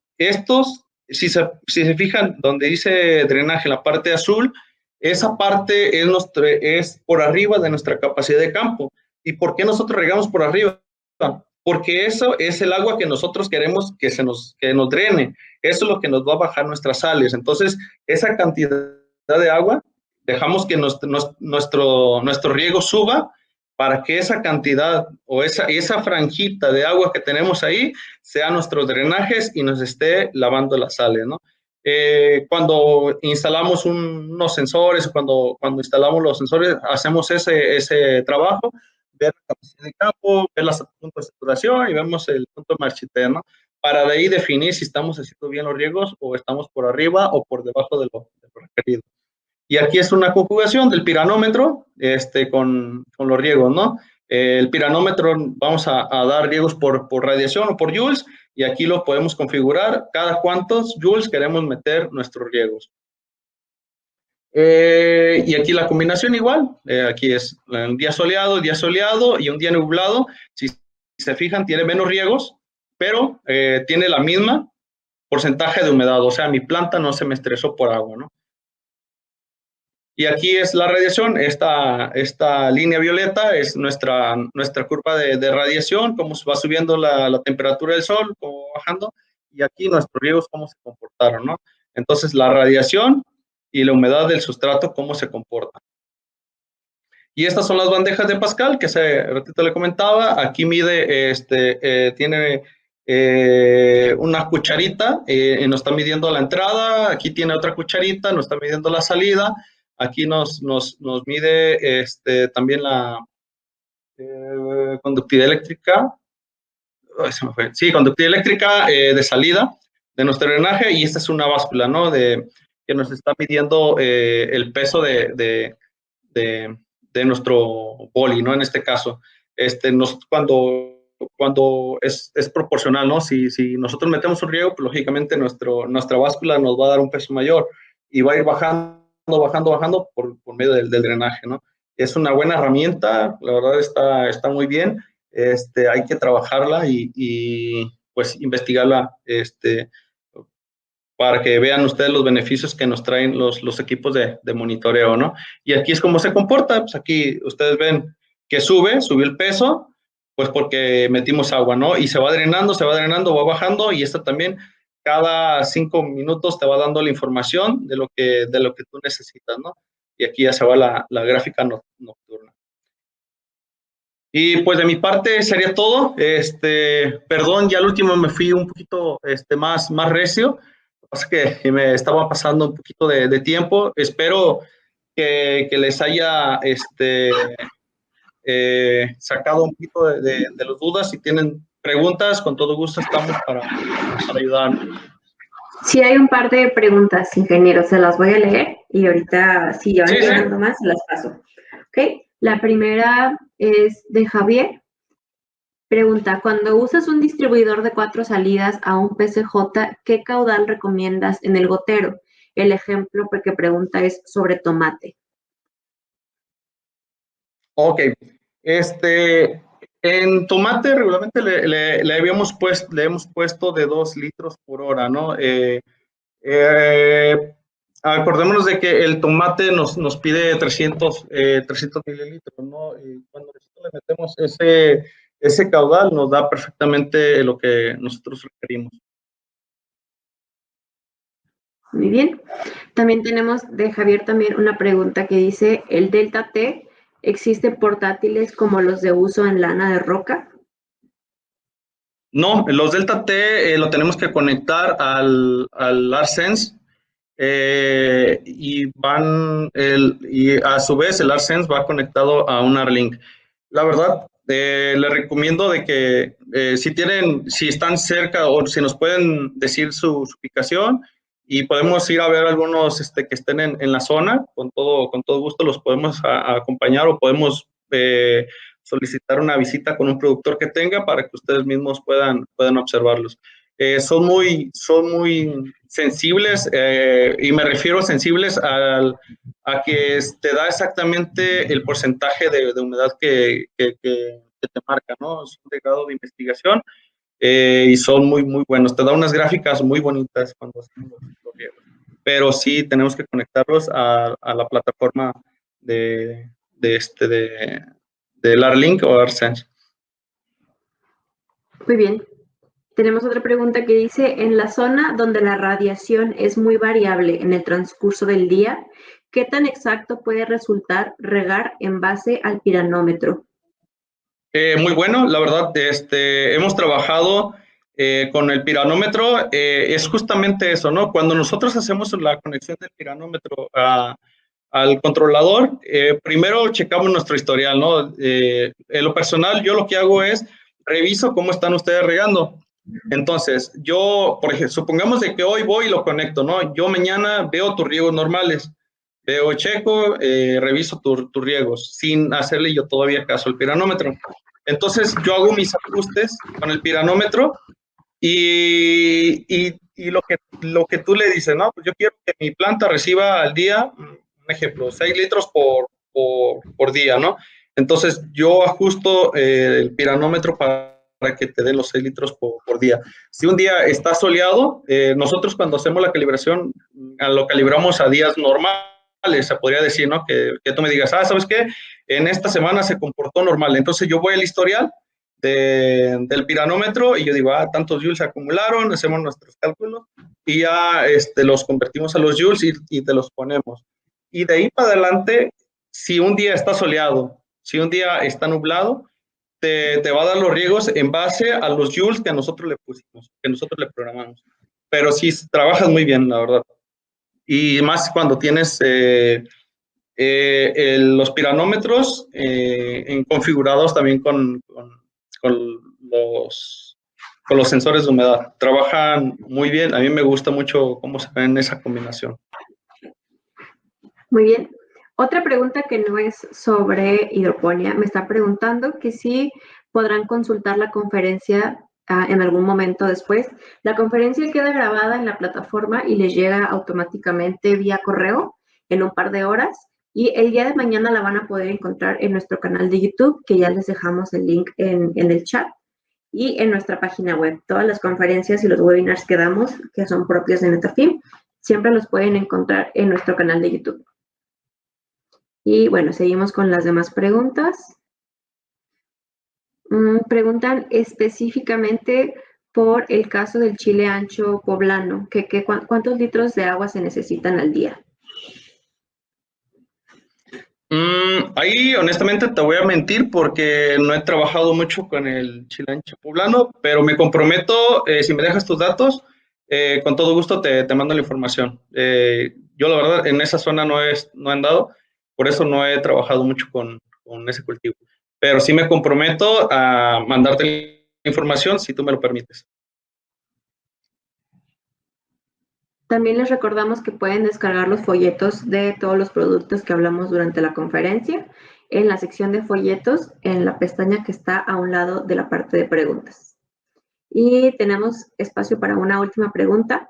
si se fijan, donde dice drenaje, la parte azul, esa parte es por arriba de nuestra capacidad de campo. ¿Y por qué nosotros regamos por arriba? Porque eso es el agua que nosotros queremos que nos drene. Eso es lo que nos va a bajar nuestras sales. Entonces, esa cantidad de agua, dejamos que nuestro riego suba para que esa cantidad o esa franjita de agua que tenemos ahí sea nuestros drenajes y nos esté lavando las sales, ¿no? Cuando instalamos unos sensores, cuando instalamos los sensores, hacemos ese trabajo, ver la capacidad de campo, ver los puntos de saturación y vemos el punto de marchitero, ¿no? Para de ahí definir si estamos haciendo bien los riegos o estamos por arriba o por debajo de lo requerido. Y aquí es una conjugación del piranómetro con los riegos, ¿no? El piranómetro vamos a dar riegos por radiación o por joules, y aquí lo podemos configurar cada cuántos joules queremos meter nuestros riegos. Y aquí la combinación igual, aquí es un día soleado y un día nublado. Si se fijan, tiene menos riegos, pero tiene la misma porcentaje de humedad, o sea, mi planta no se me estresó por agua, ¿no? Y aquí es la radiación, esta línea violeta es nuestra curva de radiación, cómo va subiendo la temperatura del sol, cómo va bajando, y aquí nuestros riegos cómo se comportaron, ¿no? Entonces, la radiación y la humedad del sustrato, cómo se comportan. Y estas son las bandejas de Pascal, que hace ratito le comentaba. Aquí mide, tiene una cucharita, nos está midiendo la entrada. Aquí tiene otra cucharita, nos está midiendo la salida. Aquí nos mide también la conductividad eléctrica. Se me fue. Sí, conductividad eléctrica de salida de nuestro drenaje. Y esta es una báscula, ¿no? Que nos está midiendo el peso de nuestro boli, ¿no? En este caso, cuando es proporcional, ¿no? Si nosotros metemos un riego, pues lógicamente nuestra báscula nos va a dar un peso mayor y va a ir bajando por medio del drenaje, ¿no? Es una buena herramienta, la verdad está muy bien. Hay que trabajarla y pues investigarla, para que vean ustedes los beneficios que nos traen los equipos de monitoreo, ¿no? Y aquí es como se comporta, pues aquí ustedes ven que subió el peso, pues porque metimos agua, ¿no? Y se va drenando, va bajando, y esto también cada 5 minutos te va dando la información de lo que tú necesitas, ¿no? Y aquí ya se va la gráfica nocturna. Y pues de mi parte sería todo. Perdón, ya al último me fui un poquito más recio, pasa que me estaba pasando un poquito de tiempo. Espero que les haya sacado un poquito de las dudas. Si tienen preguntas, con todo gusto estamos para ayudar. Sí, hay un par de preguntas, ingeniero, se las voy a leer y ahorita, si ya van llegando más, se las paso. ¿Ok? La primera es de Javier. Pregunta, cuando usas un distribuidor de 4 salidas a un PCJ, ¿qué caudal recomiendas en el gotero? El ejemplo que pregunta es sobre tomate. Ok. En tomate regularmente le hemos puesto de 2 litros por hora, ¿no? Acordémonos de que el tomate nos pide 300 mililitros, ¿no? Y cuando nosotros le metemos ese caudal, nos da perfectamente lo que nosotros requerimos. Muy bien. También tenemos de Javier también una pregunta que dice, ¿el Delta T existe portátiles como los de uso en lana de roca? No, los Delta T lo tenemos que conectar al ARSense y a su vez el ARSense va conectado a un ARLink. La verdad, le recomiendo de que si están cerca o si nos pueden decir su ubicación y podemos ir a ver algunos que estén en la zona, con todo gusto los podemos acompañar o podemos solicitar una visita con un productor que tenga para que ustedes mismos puedan observarlos. Son muy sensibles y me refiero sensibles a que te da exactamente el porcentaje de humedad que te marca, ¿no? Es un grado de investigación y son muy buenos. Te da unas gráficas muy bonitas cuando hacemos los riegos. Pero sí tenemos que conectarlos a la plataforma de ARLink o ARSense. Muy bien. Tenemos otra pregunta que dice, en la zona donde la radiación es muy variable en el transcurso del día, ¿qué tan exacto puede resultar regar en base al piranómetro? Muy bueno, la verdad, hemos trabajado con el piranómetro, es justamente eso, ¿no? Cuando nosotros hacemos la conexión del piranómetro al controlador, primero checamos nuestro historial, ¿no? En lo personal, yo lo que hago es reviso cómo están ustedes regando. Entonces, yo, por ejemplo, supongamos de que hoy voy y lo conecto, ¿no? Yo mañana veo tus riegos normales, veo, checo, reviso tus riegos, sin hacerle yo todavía caso al piranómetro. Entonces, yo hago mis ajustes con el piranómetro y lo que tú le dices, ¿no? Pues yo quiero que mi planta reciba al día, un ejemplo, 6 litros por día, ¿no? Entonces, yo ajusto el piranómetro para que te dé los 6 litros por día. Si un día está soleado, nosotros cuando hacemos la calibración, lo calibramos a días normales, se podría decir, ¿no? Que tú me digas, ¿sabes qué? En esta semana se comportó normal. Entonces yo voy al historial del piranómetro y yo digo, tantos joules se acumularon, hacemos nuestros cálculos y ya los convertimos a los joules y te los ponemos. Y de ahí para adelante, si un día está soleado, si un día está nublado, te va a dar los riegos en base a los joules que nosotros le pusimos, que nosotros le programamos. Pero sí, trabajas muy bien, la verdad. Y más cuando tienes los piranómetros configurados también con los sensores de humedad. Trabajan muy bien. A mí me gusta mucho cómo se ven esa combinación. Muy bien. Otra pregunta que no es sobre hidroponía, me está preguntando que si podrán consultar la conferencia en algún momento después. La conferencia queda grabada en la plataforma y les llega automáticamente vía correo en un par de horas y el día de mañana la van a poder encontrar en nuestro canal de YouTube, que ya les dejamos el link en el chat, y en nuestra página web. Todas las conferencias y los webinars que damos, que son propios de Netafim, siempre los pueden encontrar en nuestro canal de YouTube. Y bueno, seguimos con las demás preguntas. Preguntan específicamente por el caso del chile ancho poblano, ¿cuántos litros de agua se necesitan al día? Ahí honestamente te voy a mentir porque no he trabajado mucho con el chile ancho poblano, pero me comprometo, si me dejas tus datos, con todo gusto te mando la información. Yo la verdad en esa zona no he andado, por eso no he trabajado mucho con ese cultivo. Pero sí me comprometo a mandarte la información si tú me lo permites. También les recordamos que pueden descargar los folletos de todos los productos que hablamos durante la conferencia en la sección de folletos, en la pestaña que está a un lado de la parte de preguntas. Y tenemos espacio para una última pregunta.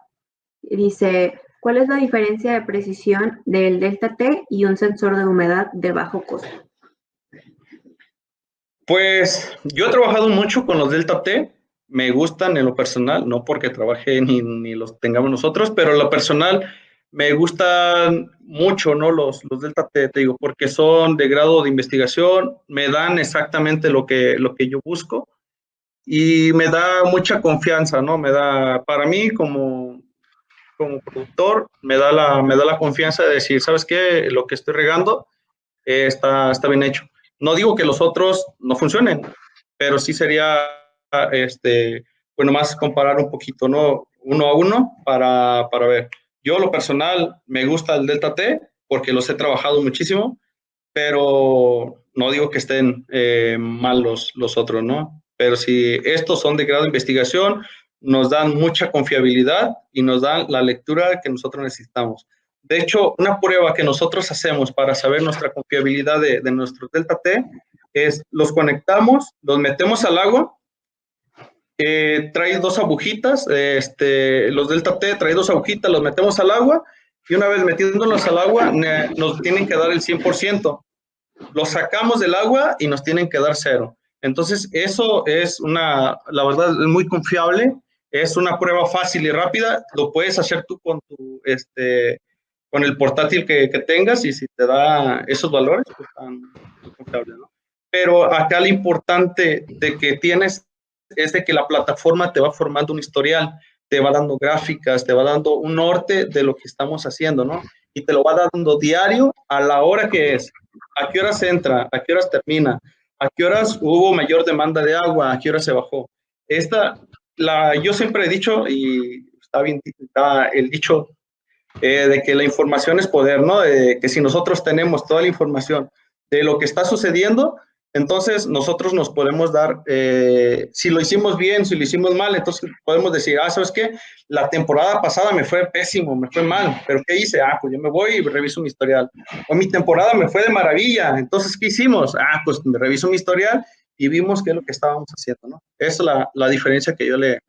Dice, ¿cuál es la diferencia de precisión del Delta T y un sensor de humedad de bajo costo? Pues yo he trabajado mucho con los Delta T, me gustan en lo personal, no porque trabaje ni los tengamos nosotros, pero en lo personal me gustan mucho, ¿no? Los Delta T, te digo, porque son de grado de investigación, me dan exactamente lo que yo busco y me da mucha confianza, ¿no? Me da, para mí como productor, me da la confianza de decir, ¿sabes qué? Lo que estoy regando está bien hecho. No digo que los otros no funcionen, pero sí sería, bueno, más comparar un poquito, ¿no? Uno a uno para ver. Yo, lo personal, me gusta el Delta T porque los he trabajado muchísimo, pero no digo que estén mal los otros, ¿no? Pero si estos son de grado de investigación, nos dan mucha confiabilidad y nos dan la lectura que nosotros necesitamos. De hecho, una prueba que nosotros hacemos para saber nuestra confiabilidad de nuestros Delta T es los conectamos, los metemos al agua, trae dos agujitas, los Delta T trae dos agujitas, los metemos al agua y una vez metiéndolos al agua nos tienen que dar el 100%. Los sacamos del agua y nos tienen que dar 0. Entonces, eso es la verdad, es muy confiable, es una prueba fácil y rápida, lo puedes hacer tú con con el portátil que tengas y si te da esos valores, pues están muy confiables, ¿no? Pero acá lo importante de que tienes es de que la plataforma te va formando un historial, te va dando gráficas, te va dando un norte de lo que estamos haciendo, ¿no? Y te lo va dando diario a la hora que es. ¿A qué horas entra? ¿A qué horas termina? ¿A qué horas hubo mayor demanda de agua? ¿A qué horas se bajó? Yo siempre he dicho, y está el dicho de que la información es poder, ¿no? De que si nosotros tenemos toda la información de lo que está sucediendo, entonces nosotros nos podemos dar, si lo hicimos bien, si lo hicimos mal, entonces podemos decir, ¿sabes qué? La temporada pasada me fue pésimo, me fue mal, pero ¿qué hice? Pues yo me voy y reviso mi historial. O mi temporada me fue de maravilla, entonces ¿qué hicimos? Pues me reviso mi historial y vimos qué es lo que estábamos haciendo, ¿no? Esa es la diferencia que yo le